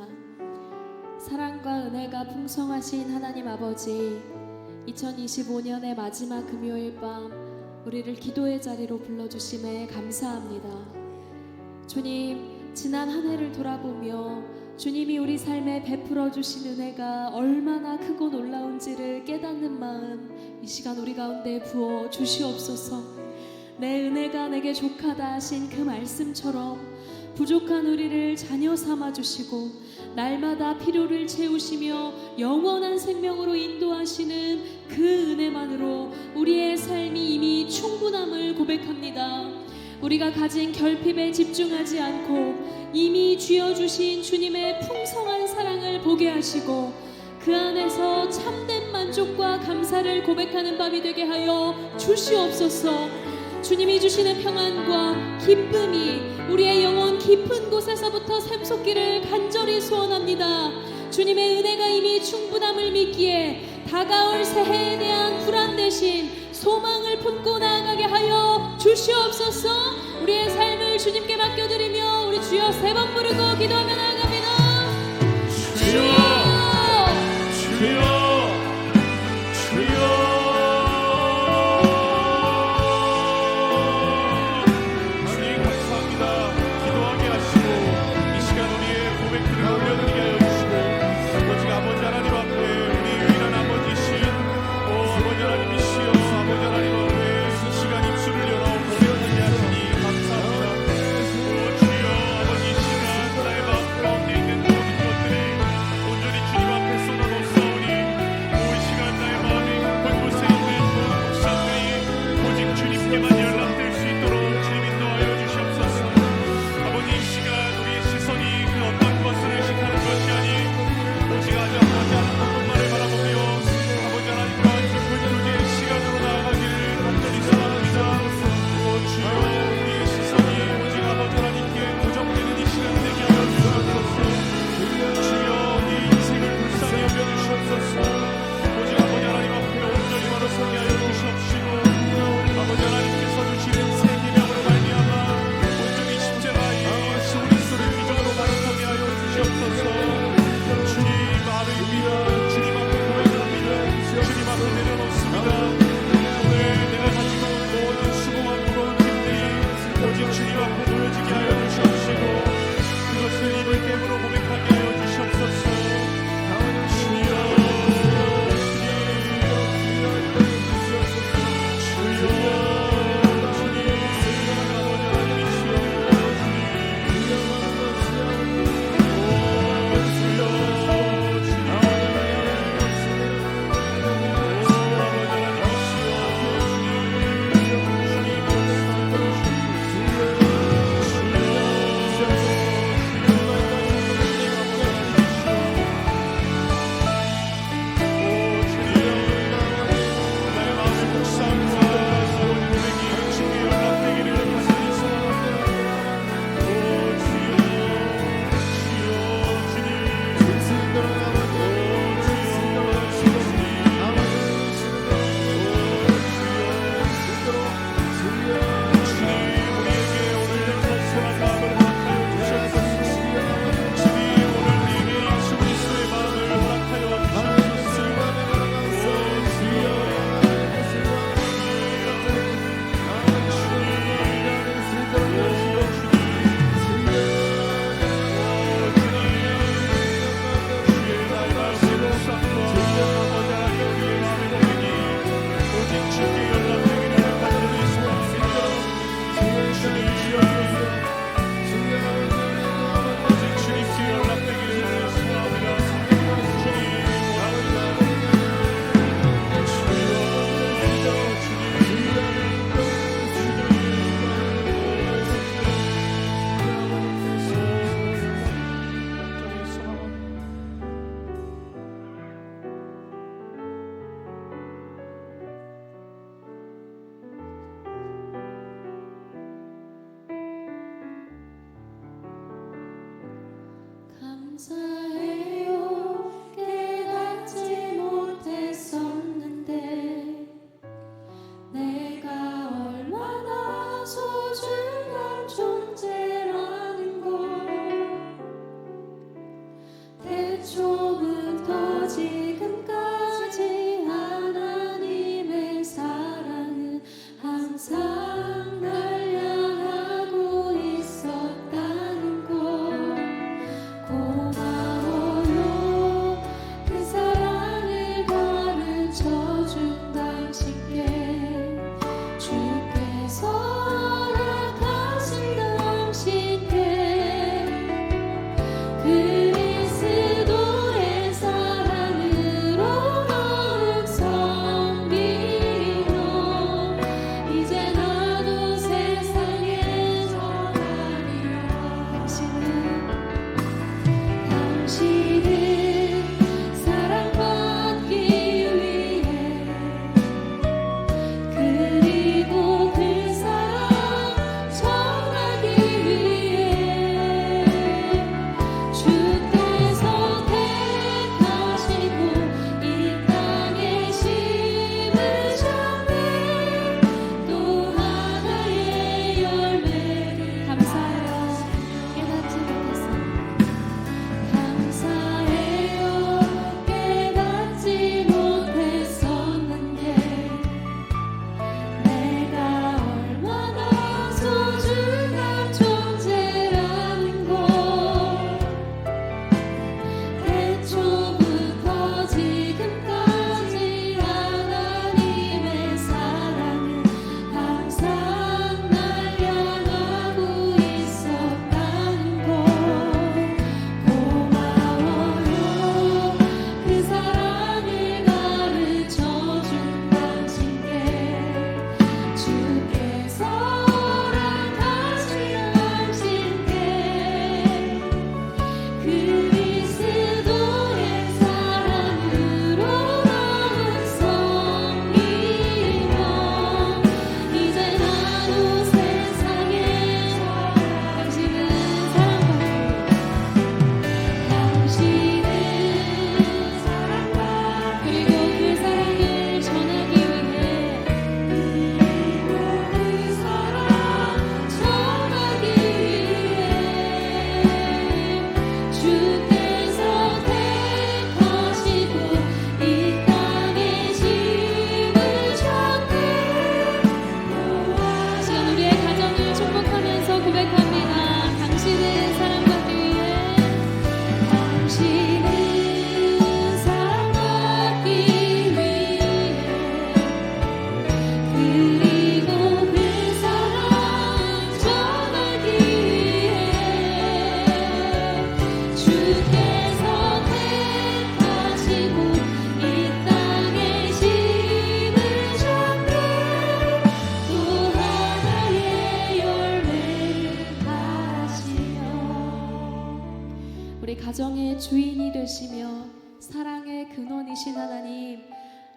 사랑과 은혜가 풍성하신 하나님 아버지, 2025년의 마지막 금요일 밤 우리를 기도의 자리로 불러주심에 감사합니다. 주님, 지난 한 해를 돌아보며 주님이 우리 삶에 베풀어 주신 은혜가 얼마나 크고 놀라운지를 깨닫는 마음 이 시간 우리 가운데 부어 주시옵소서. 내 은혜가 내게 족하다 하신 그 말씀처럼 부족한 우리를 자녀 삼아 주시고 날마다 필요를 채우시며 영원한 생명으로 인도하시는 그 은혜만으로 우리의 삶이 이미 충분함을 고백합니다. 우리가 가진 결핍에 집중하지 않고 이미 쥐어주신 주님의 풍성한 사랑을 보게 하시고 그 안에서 참된 만족과 감사를 고백하는 밤이 되게 하여 주시옵소서. 주님이 주시는 평안과 기쁨이 우리의 영혼 깊은 곳에서부터 샘솟기를 간절히 소원합니다. 주님의 은혜가 이미 충분함을 믿기에 다가올 새해에 대한 불안 대신 소망을 품고 나아가게 하여 주시옵소서. 우리의 삶을 주님께 맡겨드리며 우리 주여 세 번 부르고 기도하며 나아갑니다. 주여, 주여, 주여. 주님 감사합니다. 기도하게 하시고 이 시간 우리의 고백들을 올려드리게 하여 주시고 오직 아버지 하나님 앞에 우리 유일한 아버지신 아버지 하나님이시여 아버지 하나님 앞에 이 시간 입술을 열어 고백하게 하시니 감사합니다. 주여 아버지 이 시간 나의 마음 가운데 있는 모든 것들이 온전히 주님 앞에 쏟아놓사오니 이 시간 나의 마음이 곳곳에 있는 모든 목사들이 오직 주님께만 연락될 수 있도록 주님 인도하여 주시옵소서. 아버지 이 시간 우리의 시선이 그 어떤 것을 의식하는 것이 아닌 오직 아버지 하나님 것만을 바라보며 아버지 하나님과 깊은 교제의 시간으로 나아가기를 간절히 소원합니다. 주여 우리의 시선이 오직 아버지 하나님께 고정되는 이 시간 되게 하여 주시옵소서. 주여 우리 인생을 불쌍히 여겨주시옵소서. 오직 아버지 하나님 앞에 온전히 바로 서게 하여 주시옵시고 아버지 하나님께서 주시는 새 계명으로 말미암아 온전히 십자가의 예수 그리스도를 기준으로 바로 서게 하여 주시옵소서. 주님 아뢰입니다. 주님 앞에 고백합니다. 주님 앞에 내려놓습니다. 오늘 내가 가지고 온 모든 수고와 무거운 짐들이 오직 주님 앞에 놓여지게 하여 주시옵시고 그것을 입을 깨물어 고백하게 하여 주시옵소서. 주여 감사해요. 깨닫지 못했었는데 내가 얼마나 소중한 존재라는 걸 주시며 사랑의 근원이신 하나님,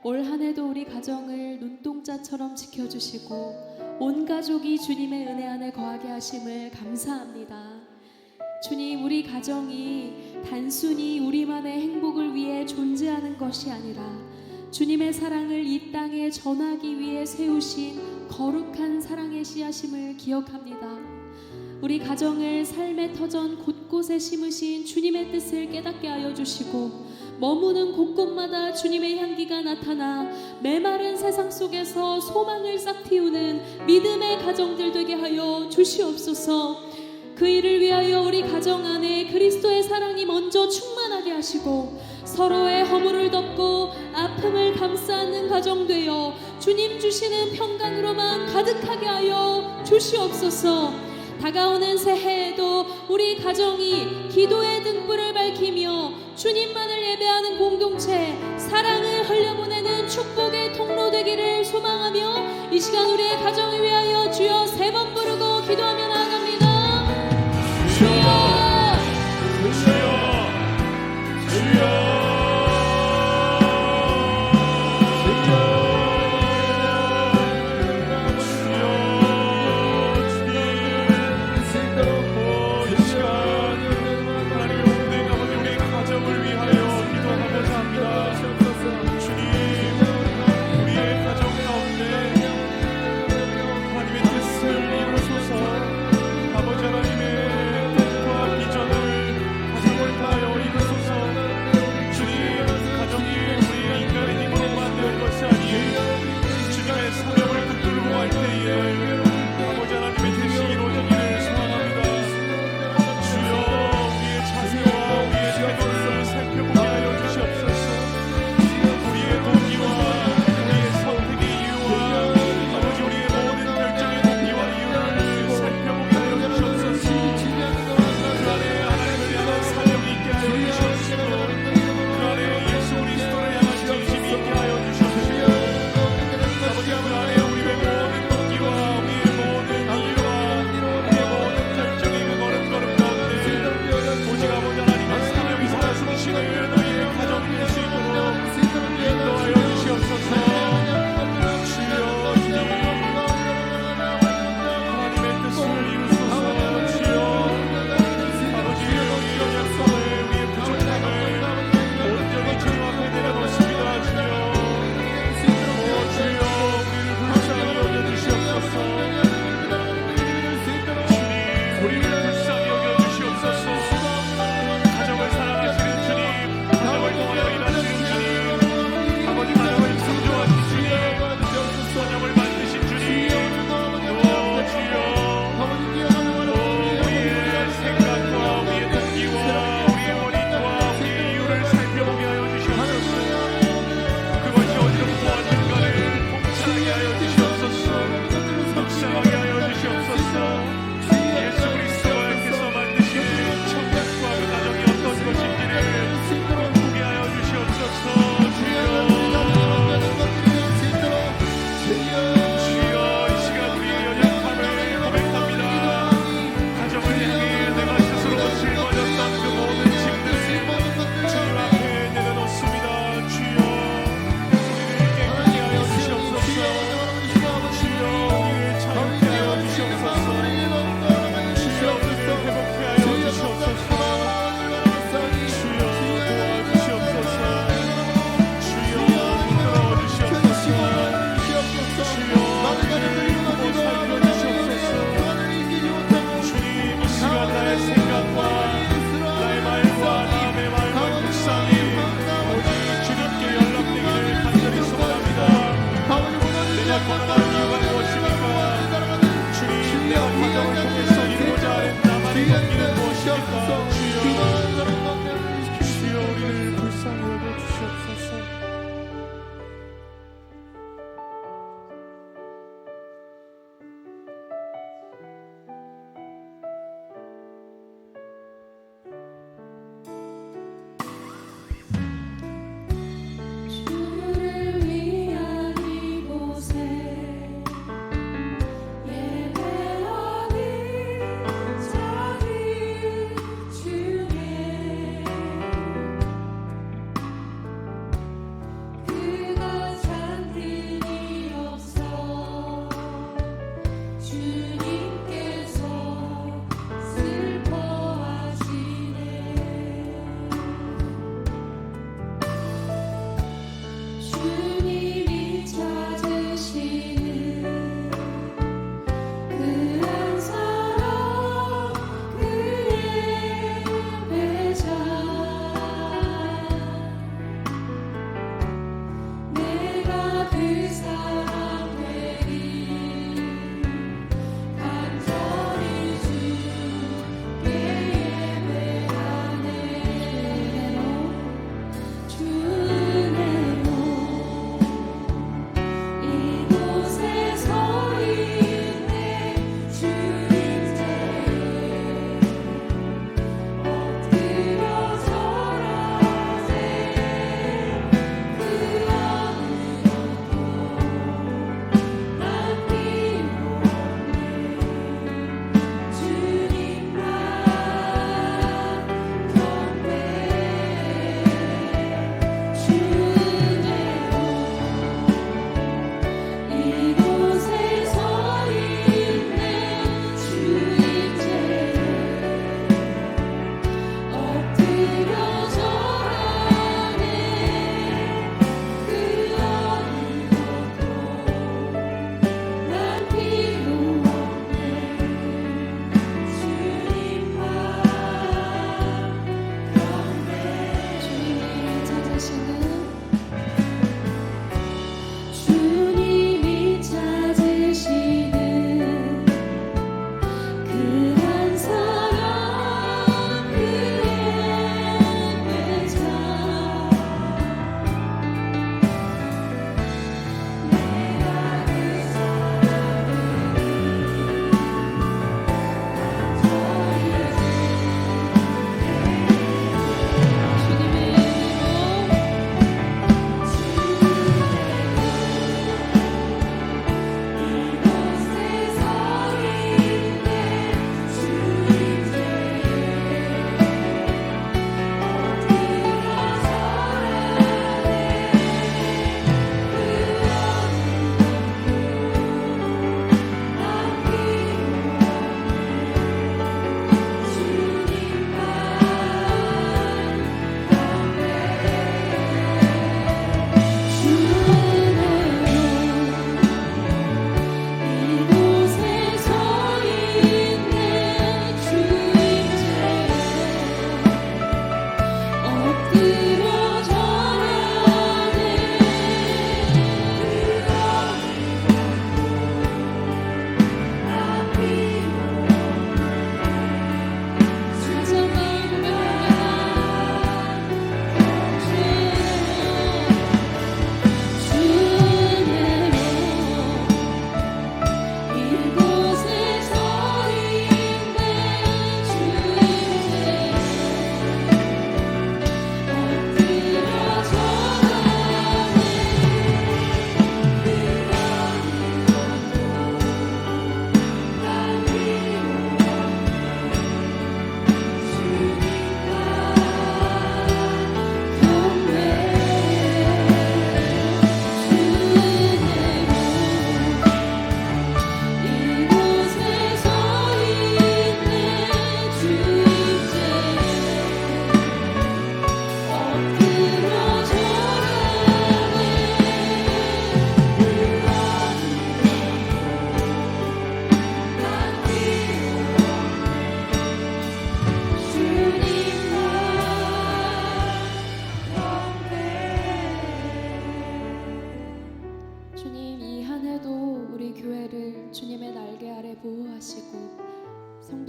올 한 해도 우리 가정을 눈동자처럼 지켜주시고 온 가족이 주님의 은혜 안에 거하게 하심을 감사합니다. 주님, 우리 가정이 단순히 우리만의 행복을 위해 존재하는 것이 아니라 주님의 사랑을 이 땅에 전하기 위해 세우신 거룩한 사랑의 씨앗임을 기억합니다. 우리 가정을 삶의 터전 곳곳에 심으신 주님의 뜻을 깨닫게 하여 주시고 머무는 곳곳마다 주님의 향기가 나타나 메마른 세상 속에서 소망을 싹 틔우는 믿음의 가정들 되게 하여 주시옵소서. 그 일을 위하여 우리 가정 안에 그리스도의 사랑이 먼저 충만하게 하시고 서로의 허물을 덮고 아픔을 감싸 안는 가정 되어 주님 주시는 평강으로만 가득하게 하여 주시옵소서. 다가오는 새해에도 우리 가정이 기도의 등불을 밝히며 주님만을 예배하는 공동체, 사랑을 흘려보내는 축복의 통로 되기를 소망하며 이 시간 우리의 가정을 위하여 주여 3번 부르고 기도하며 나아갑니다. 주여, 주여, 주여.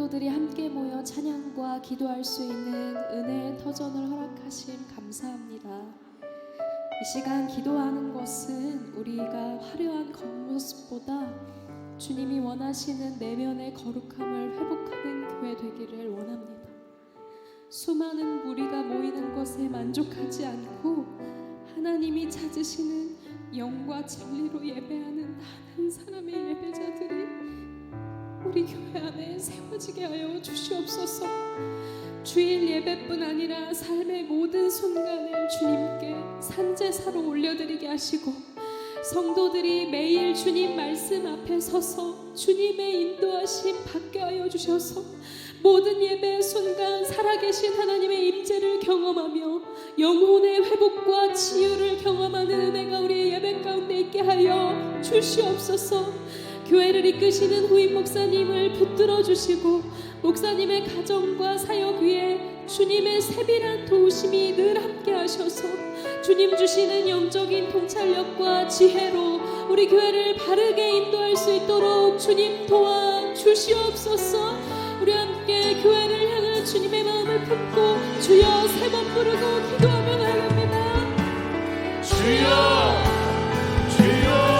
성도들이 함께 모여 찬양과 기도할 수 있는 은혜의 터전을 허락하심 감사합니다. 이 시간 기도하는 것은 우리가 화려한 겉모습보다 주님이 원하시는 내면의 거룩함을 회복하는 교회 되기를 원합니다. 수많은 무리가 모이는 것에 만족하지 않고 하나님이 찾으시는 영과 진리로 예배하는 단 한 사람의 예배자들이 우리 교회 안에 세워지게 하여 주시옵소서. 주일 예배뿐 아니라 삶의 모든 순간을 주님께 산제사로 올려드리게 하시고, 성도들이 매일 주님 말씀 앞에 서서 주님의 인도하심 받게 하여 주셔서 모든 예배의 순간 살아계신 하나님의 임재를 경험하며 영혼의 회복과 치유를 경험하는 은혜가 우리의 예배 가운데 있게 하여 주시옵소서. 교회를 이끄시는 후임 목사님을 붙들어 주시고 목사님의 가정과 사역 위에 주님의 세밀한 도우심이 늘 함께 하셔서 주님 주시는 영적인 통찰력과 지혜로 우리 교회를 바르게 인도할 수 있도록 주님 도와주시옵소서. 우리 함께 교회를 향한 주님의 마음을 품고 주여 세 번 부르고 기도하며 나갑니다. 주여, 주여,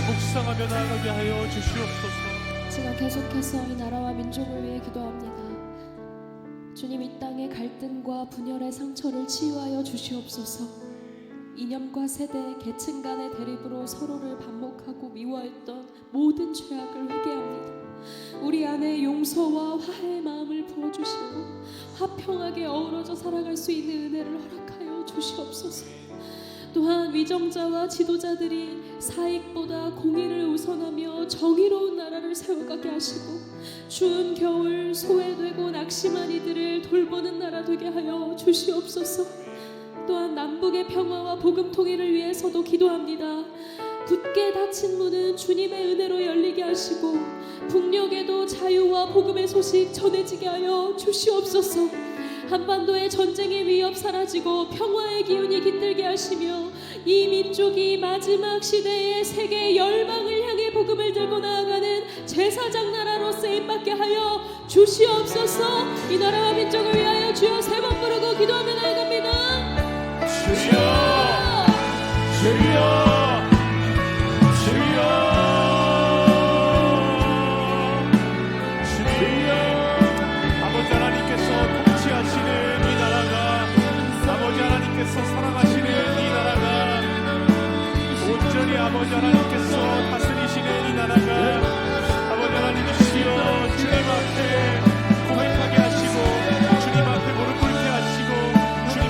묵상하며 나아가게 하여 주시옵소서. 제가 계속해서 이 나라와 민족을 위해 기도합니다. 주님, 이 땅의 갈등과 분열의 상처를 치유하여 주시옵소서. 이념과 세대, 계층 간의 대립으로 서로를 반목하고 미워했던 모든 죄악을 회개합니다. 우리 안에 용서와 화해의 마음을 부어주시고 화평하게 어우러져 살아갈 수 있는 은혜를 허락하여 주시옵소서. 또한 위정자와 지도자들이 사익보다 공의를 우선하며 정의로운 나라를 세워가게 하시고 추운 겨울 소외되고 낙심한 이들을 돌보는 나라 되게 하여 주시옵소서. 또한 남북의 평화와 복음 통일을 위해서도 기도합니다. 굳게 닫힌 문은 주님의 은혜로 열리게 하시고 북녘에도 자유와 복음의 소식 전해지게 하여 주시옵소서. 한반도의 전쟁의 위협 사라지고 평화의 기운이 깃들게 하시며 이 민족이 마지막 시대의 세계 열방을 향해 세계에 복음을 들고 나아가는 제사장 나라로 쓰임받게 하여 주시옵소서. 이 나라와 민족을 위하여 주여 세 번 부르고 기도하며 나아갑니다. 주여 주여 아버지 하나님께서 통치하시는 이 나라가, 아버지 하나님께서 사랑하시는 이 나라가, 온전히 아버지 하나님께서 다스리시는 이 나라가, 아버지 하나님이시여 주님 앞에 고백하게 하시고, 주님 앞에 무릎 꿇게 하시고, 주님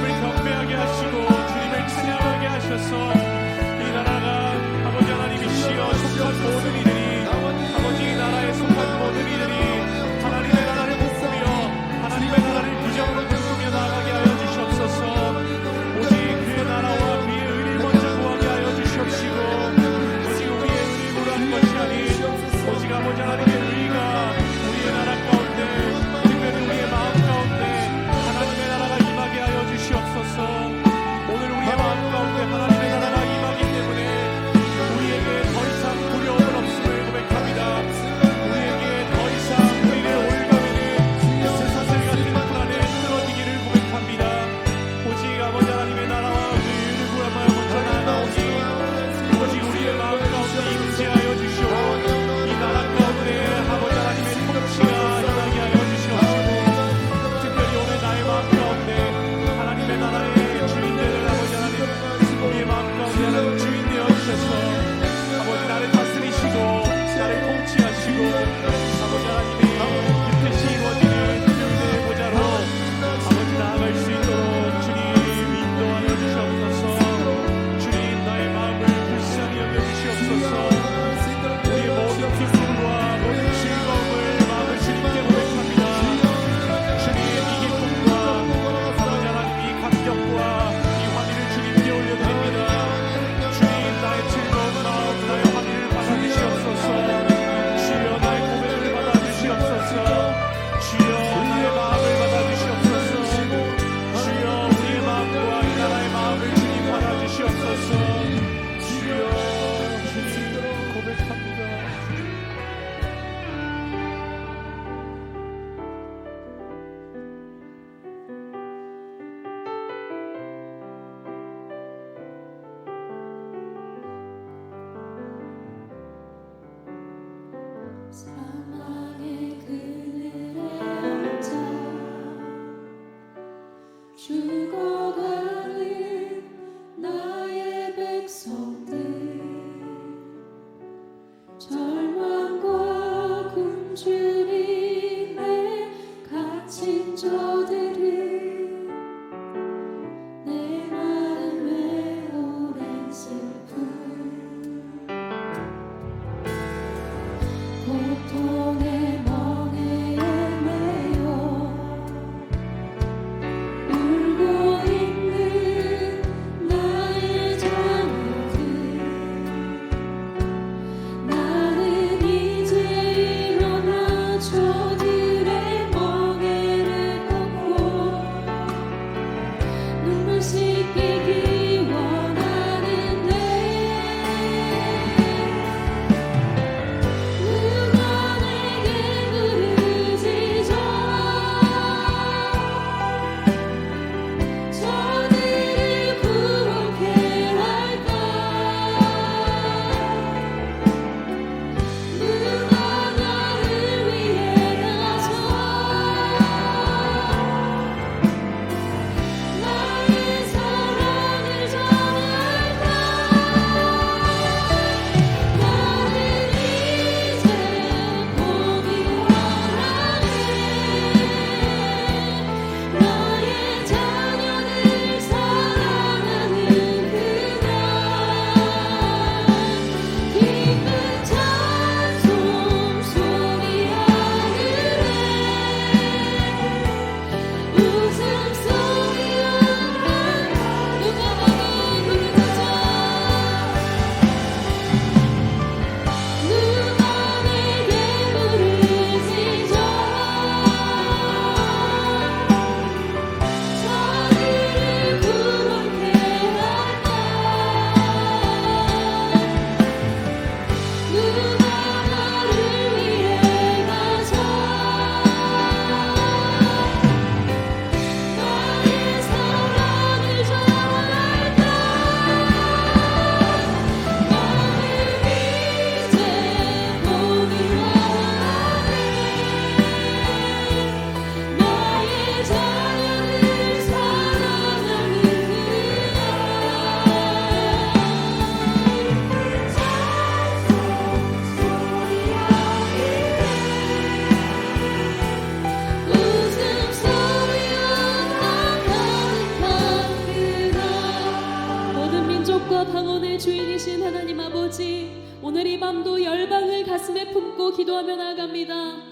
표적과 방언의 주인이신 하나님 아버지, 오늘 이 밤도 열방을 가슴에 품고 기도하며 나아갑니다.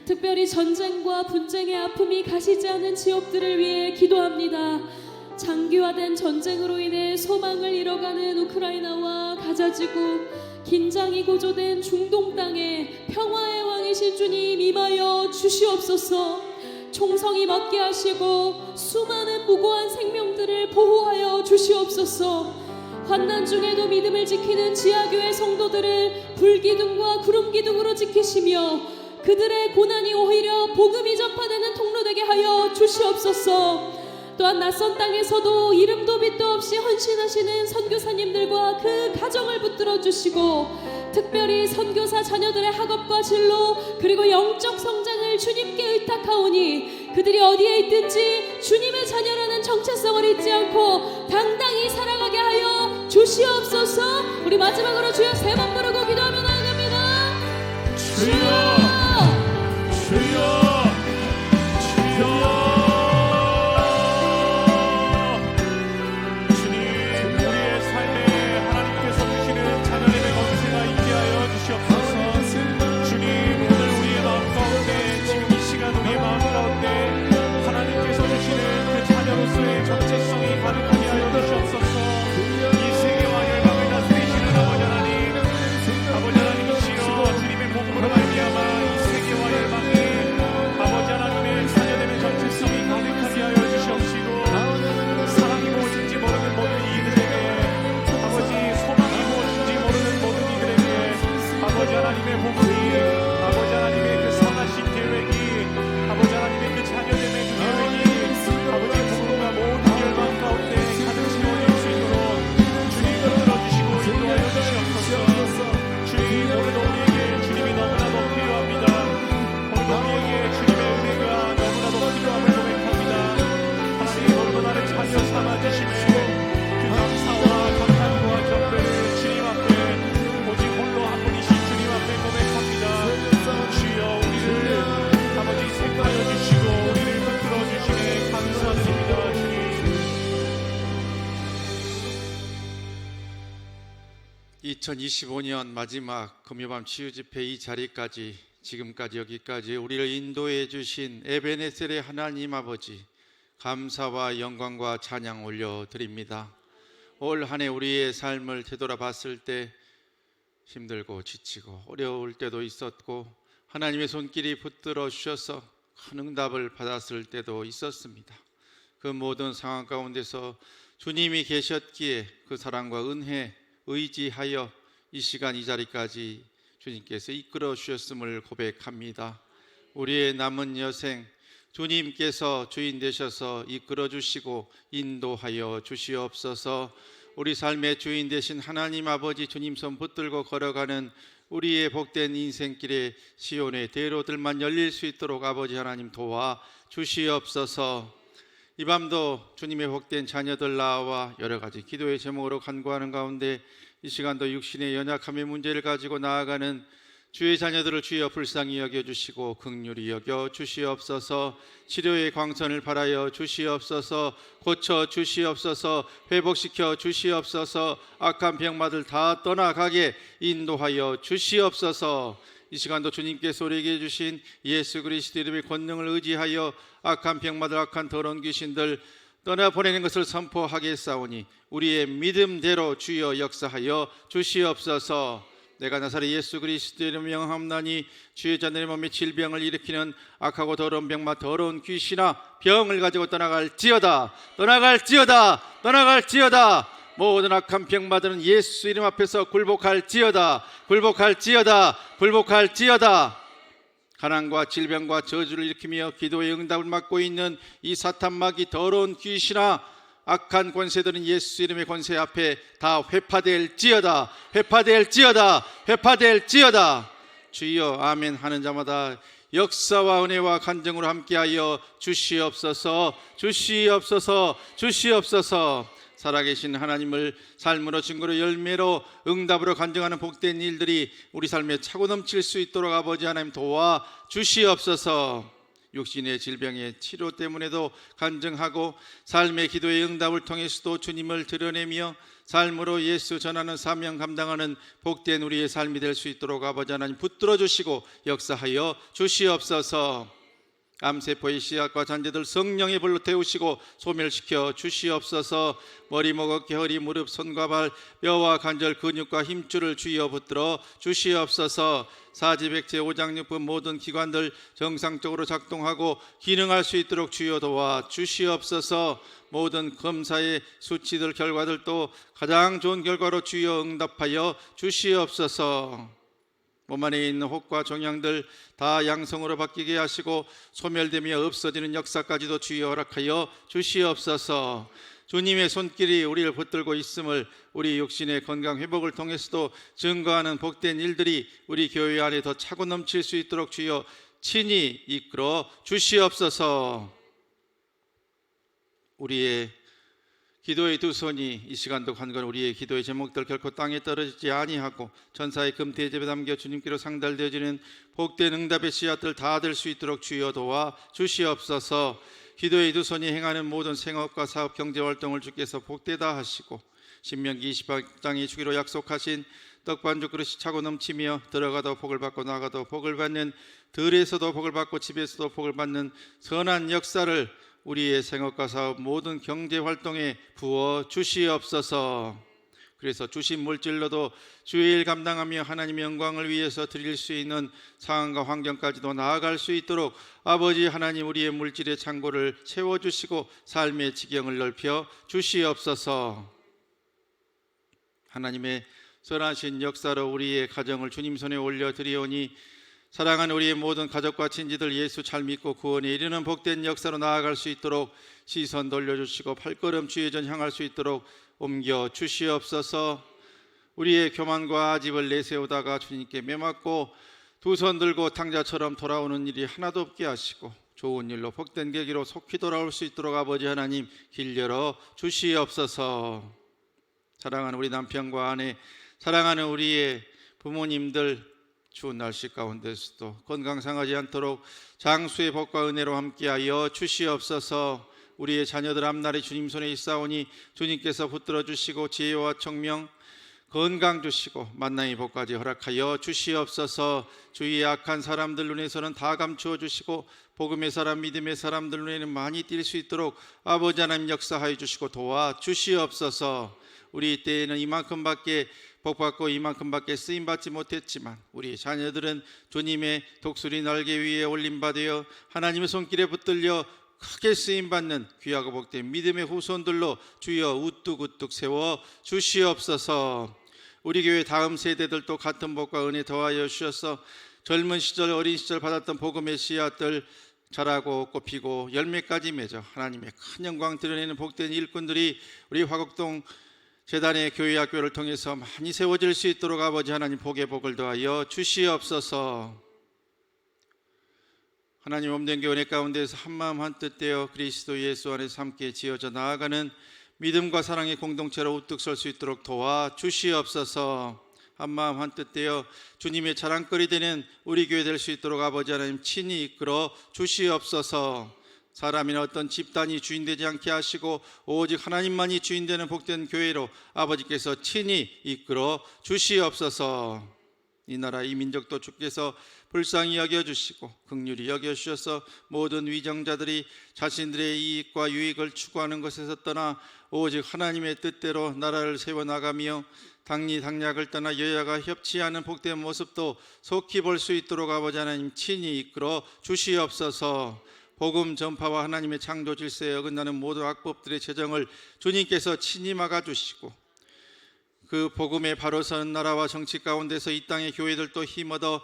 특별히 전쟁과 분쟁의 아픔이 가시지 않은 지역들을 위해 기도합니다. 장기화된 전쟁으로 인해 소망을 잃어가는 우크라이나와 가자지구, 긴장이 고조된 중동 땅에 평화의 왕이신 주님 임하여 주시옵소서. 총성이 멎게 하시고 수많은 무고한 생명들을 보호하여 주시옵소서. 환난 중에도 믿음을 지키는 지하교회 성도들을 불기둥과 구름기둥으로 지키시며 그들의 고난이 오히려 복음이 전파되는 통로 되게 하여 주시옵소서. 또한 낯선 땅에서도 이름도 빛도 없이 헌신하시는 선교사님들과 그 가정을 붙들어 주시고, 특별히 선교사 자녀들의 학업과 진로 그리고 영적 성장을 주님께 의탁하오니 그들이 어디에 있든지 주님의 자녀라는 정체성을 잊지 않고 당당히 살아가게 하여 주시옵소서. 우리 마지막으로 주여 세 번 부르고 기도하며 나아갑니다. 주여, 주여, 주여. 주님, 우리의 삶에 하나님께서 주시는 자녀님의 권세가 있게 하여 주시옵소서. 주님, 오늘 우리의 마음 가운데, 지금 이 시간 우리의 마음 가운데 하나님께서 주시는 그 자녀로서의 정체성이 가득하게 하여 주시옵소서. 이 세계와 열방을 다스리시는 아버지 하나님, 아버지 하나님이시여, 주님의 복음으로 말미암아 이 세계와 열방에 아버지 하나님의 자녀됨의 정체성이 가득하게 하여 주시옵시고, 사랑이 무엇인지 모르는 모든 이들에게, 아버지 소망이 무엇인지 모르는 모든 이들에게 아버지 하나님의 복음이, 아버지 하나님의 그 선하신 계획이, 아버지 하나님의 그 자녀됨의 그 계획이 아버지 복음과 모든 열방 가운데 가득 채워질 수 있도록 주님 들어주시고 인도하여 주시옵소서. 주님, 오늘도 우리에게 주님이 너무나도 필요합니다. 오늘도 우리에게 주님의 은혜가 너무나도 필요함을 고백합니다. 하나님, 오늘도 나를 자녀 삼아주시네 그 감사와 감탄과 경배를 주님 앞에, 오직 홀로 한 분이신 주님 앞에 고백합니다. 주여, 우리를 아버지 택하여 주시고 우리를 붙들어 주시네 감사드립니다. 주님. 2025년 마지막 금요밤 치유집회 이 자리까지, 지금까지 여기까지 우리를 인도해 주신 에베네셀의 하나님 아버지, 감사와 영광과 찬양 올려드립니다. 올 한 해 우리의 삶을 되돌아봤을 때 힘들고 지치고 어려울 때도 있었고, 하나님의 손길이 붙들어 주셔서 큰 응답을 받았을 때도 있었습니다. 그 모든 상황 가운데서 주님이 계셨기에 그 사랑과 은혜 의지하여 이 시간 이 자리까지 주님께서 이끌어 주셨음을 고백합니다. 우리의 남은 여생 주님께서 주인 되셔서 이끌어 주시고 인도하여 주시옵소서. 우리 삶의 주인 되신 하나님 아버지 주님 손 붙들고 걸어가는 우리의 복된 인생길에 시온의 대로들만 열릴 수 있도록 아버지 하나님 도와 주시옵소서. 이 밤도 주님의 복된 자녀들 나와 여러 가지 기도의 제목으로 간구하는 가운데, 이 시간도 육신의 연약함의 문제를 가지고 나아가는 주의 자녀들을 주여 불쌍히 여겨주시고 긍휼히 여겨주시옵소서. 치료의 광선을 바라여 주시옵소서. 고쳐 주시옵소서. 회복시켜 주시옵소서. 악한 병마들 다 떠나가게 인도하여 주시옵소서. 이 시간도 주님께서 우리에게 주신 예수 그리스도 이름의 권능을 의지하여 악한 병마들, 악한 더러운 귀신들 떠나보내는 것을 선포하겠사오니 우리의 믿음대로 주여 역사하여 주시옵소서. 내가 나사렛 예수 그리스도 이름 명함나니 주의 자녀의 몸에 질병을 일으키는 악하고 더러운 병마, 더러운 귀신아, 병을 가지고 떠나갈지어다, 떠나갈지어다, 떠나갈지어다. 모든 악한 병마들은 예수 이름 앞에서 굴복할지어다, 굴복할지어다, 굴복할지어다. 가난과 질병과 저주를 일으키며 기도의 응답을 막고 있는 이 사탄마귀, 더러운 귀신아, 악한 권세들은 예수 이름의 권세 앞에 다 회파될지어다, 회파될지어다, 회파될지어다. 주여 아멘 하는 자마다 역사와 은혜와 간증으로 함께하여 주시옵소서, 주시옵소서, 주시옵소서. 살아계신 하나님을 삶으로, 증거로, 열매로, 응답으로 간증하는 복된 일들이 우리 삶에 차고 넘칠 수 있도록 아버지 하나님 도와 주시옵소서. 육신의 질병의 치료 때문에도 간증하고 삶의 기도의 응답을 통해서도 주님을 드러내며 삶으로 예수 전하는 사명 감당하는 복된 우리의 삶이 될 수 있도록 아버지 하나님 붙들어 주시고 역사하여 주시옵소서. 암세포의 씨앗과 잔재들 성령의 불로 태우시고 소멸시켜 주시옵소서. 머리, 목, 어깨, 허리, 무릎, 손과 발, 뼈와 관절, 근육과 힘줄을 주여 붙들어 주시옵소서. 사지백체, 오장육부 모든 기관들 정상적으로 작동하고 기능할 수 있도록 주여 도와 주시옵소서. 모든 검사의 수치들 결과들도 가장 좋은 결과로 주여 응답하여 주시옵소서. 몸 안에 있는 혹과 종양들 다 양성으로 바뀌게 하시고 소멸되며 없어지는 역사까지도 주여 허락하여 주시옵소서. 주님의 손길이 우리를 붙들고 있음을 우리 육신의 건강 회복을 통해서도 증거하는 복된 일들이 우리 교회 안에 더 차고 넘칠 수 있도록 주여 친히 이끌어 주시옵소서. 우리의 기도의 두 손이 이 시간도 간건 우리의 기도의 제목들 결코 땅에 떨어지지 아니하고 천사의 금태접에 담겨 주님께로 상달되어지는 복된 응답의 씨앗들 다 될 수 있도록 주여 도와 주시옵소서. 기도의 두 손이 행하는 모든 생업과 사업, 경제활동을 주께서 복되다 하시고 신명기 28장이 주기로 약속하신 떡반죽 그릇이 차고 넘치며 들어가도 복을 받고 나가도 복을 받는, 들에서도 복을 받고 집에서도 복을 받는 선한 역사를 우리의 생업과 사업 모든 경제활동에 부어 주시옵소서. 그래서 주신 물질로도 주의 일 감당하며 하나님의 영광을 위해서 드릴 수 있는 상황과 환경까지도 나아갈 수 있도록 아버지 하나님 우리의 물질의 창고를 채워주시고 삶의 지경을 넓혀 주시옵소서. 하나님의 선하신 역사로 우리의 가정을 주님 손에 올려드리오니 사랑하는 우리의 모든 가족과 친지들 예수 잘 믿고 구원에 이르는 복된 역사로 나아갈 수 있도록 시선 돌려주시고 발걸음 주의 전 향할 수 있도록 옮겨 주시옵소서. 우리의 교만과 아집을 내세우다가 주님께 매맞고 두 손 들고 탕자처럼 돌아오는 일이 하나도 없게 하시고 좋은 일로 복된 계기로 속히 돌아올 수 있도록 아버지 하나님 길 열어 주시옵소서. 사랑하는 우리 남편과 아내, 사랑하는 우리의 부모님들 추운 날씨 가운데서도 건강 상하지 않도록 장수의 복과 은혜로 함께하여 주시옵소서. 우리의 자녀들 앞날에 주님 손에 있사오니 주님께서 붙들어 주시고 지혜와 청명, 건강 주시고 만남의 복까지 허락하여 주시옵소서. 주위의 악한 사람들 눈에서는 다 감추어 주시고 복음의 사람, 믿음의 사람들 눈에는 많이 띌 수 있도록 아버지 하나님 역사하여 주시고 도와 주시옵소서. 우리 때에는 이만큼밖에 복받고 이만큼밖에 쓰임받지 못했지만 우리 자녀들은 주님의 독수리 날개 위에 올림받아 하나님의 손길에 붙들려 크게 쓰임받는 귀하고 복된 믿음의 후손들로 주여 우뚝우뚝 세워 주시옵소서. 우리 교회 다음 세대들도 같은 복과 은혜 더하여 주셔서 젊은 시절 어린 시절 받았던 복음의 씨앗들 자라고 꽃피고 열매까지 맺어 하나님의 큰 영광 드러내는 복된 일꾼들이 우리 화곡동 재단의 교회 학교를 통해서 많이 세워질 수 있도록 아버지 하나님 복의 복을 더하여 주시옵소서. 하나님 몸된 교회 가운데서 한마음 한뜻 되어 그리스도 예수 안에서 함께 지어져 나아가는 믿음과 사랑의 공동체로 우뚝 설 수 있도록 도와 주시옵소서. 한마음 한뜻 되어 주님의 자랑거리 되는 우리 교회 될 수 있도록 아버지 하나님 친히 이끌어 주시옵소서. 사람이나 어떤 집단이 주인되지 않게 하시고 오직 하나님만이 주인되는 복된 교회로 아버지께서 친히 이끌어 주시옵소서. 이 나라 이 민족도 주께서 불쌍히 여겨주시고 긍휼히 여겨주셔서 모든 위정자들이 자신들의 이익과 유익을 추구하는 것에서 떠나 오직 하나님의 뜻대로 나라를 세워나가며 당리 당략을 떠나 여야가 협치하는 복된 모습도 속히 볼 수 있도록 아버지 하나님 친히 이끌어 주시옵소서. 복음 전파와 하나님의 창조 질서에 어긋나는 모든 악법들의 재정을 주님께서 친히 막아주시고 그 복음의 바로 서는 나라와 정치 가운데서 이 땅의 교회들도 힘얻어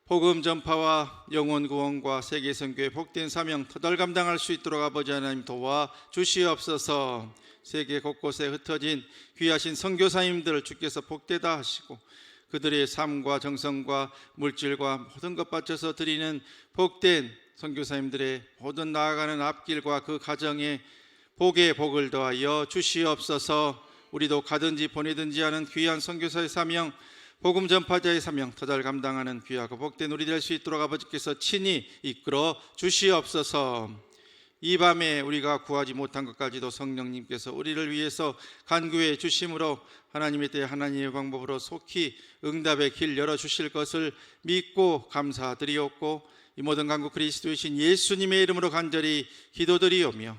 복음 전파와 영혼 구원과 세계 선교의 복된 사명 터덜 감당할 수 있도록 아버지 하나님 도와 주시옵소서. 세계 곳곳에 흩어진 귀하신 선교사님들 주께서 복되다 하시고 그들의 삶과 정성과 물질과 모든 것 바쳐서 드리는 복된 선교사님들의 모든 나아가는 앞길과 그 가정에 복의 복을 더하여 주시옵소서. 우리도 가든지 보내든지 하는 귀한 선교사의 사명, 복음 전파자의 사명 터잘 감당하는 귀하고 복된 우리 될 수 있도록 아버지께서 친히 이끌어 주시옵소서. 이 밤에 우리가 구하지 못한 것까지도 성령님께서 우리를 위해서 간구해 주심으로 하나님의 때 하나님의 방법으로 속히 응답의 길 열어주실 것을 믿고 감사드리옵고, 이 모든 간구 그리스도이신 예수님의 이름으로 간절히 기도드리오며,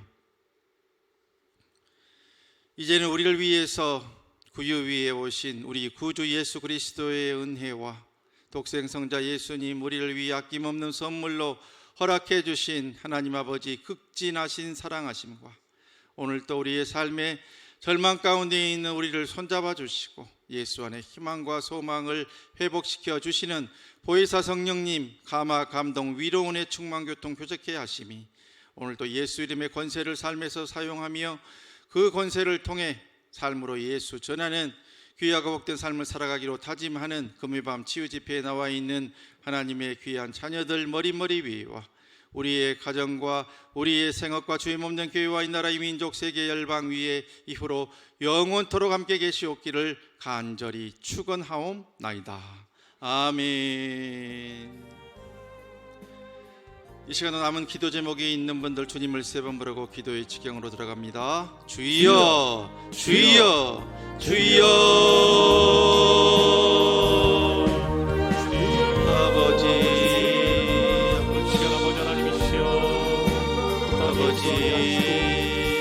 이제는 우리를 위해서 구유 위에 오신 우리 구주 예수 그리스도의 은혜와 독생성자 예수님 우리를 위해 아낌없는 선물로 허락해 주신 하나님 아버지 극진하신 사랑하심과, 오늘 또 우리의 삶의 절망 가운데 있는 우리를 손잡아 주시고 예수 안에 희망과 소망을 회복시켜 주시는 보혜사 성령님 감화 감동 위로 은혜 충만 교통 교제케 하심이, 오늘 또 예수 이름의 권세를 삶에서 사용하며 그 권세를 통해 삶으로 예수 전하는 귀하고 복된 삶을 살아가기로 다짐하는 금요밤 치유집회에 나와 있는 하나님의 귀한 자녀들 머리머리 위와 우리의 가정과 우리의 생업과 주임 없는 교회와 이 나라 이 민족 세계 열방 위에 이후로 영원토록 함께 계시옵기를 간절히 축원하옵나이다. 아멘. 이 시간에 남은 기도 제목이 있는 분들 주님을 세 번 부르고 기도의 지경으로 들어갑니다. 주여, 주여, 주여. 아버지, 시간 아버지 하나님이시여, 아버지.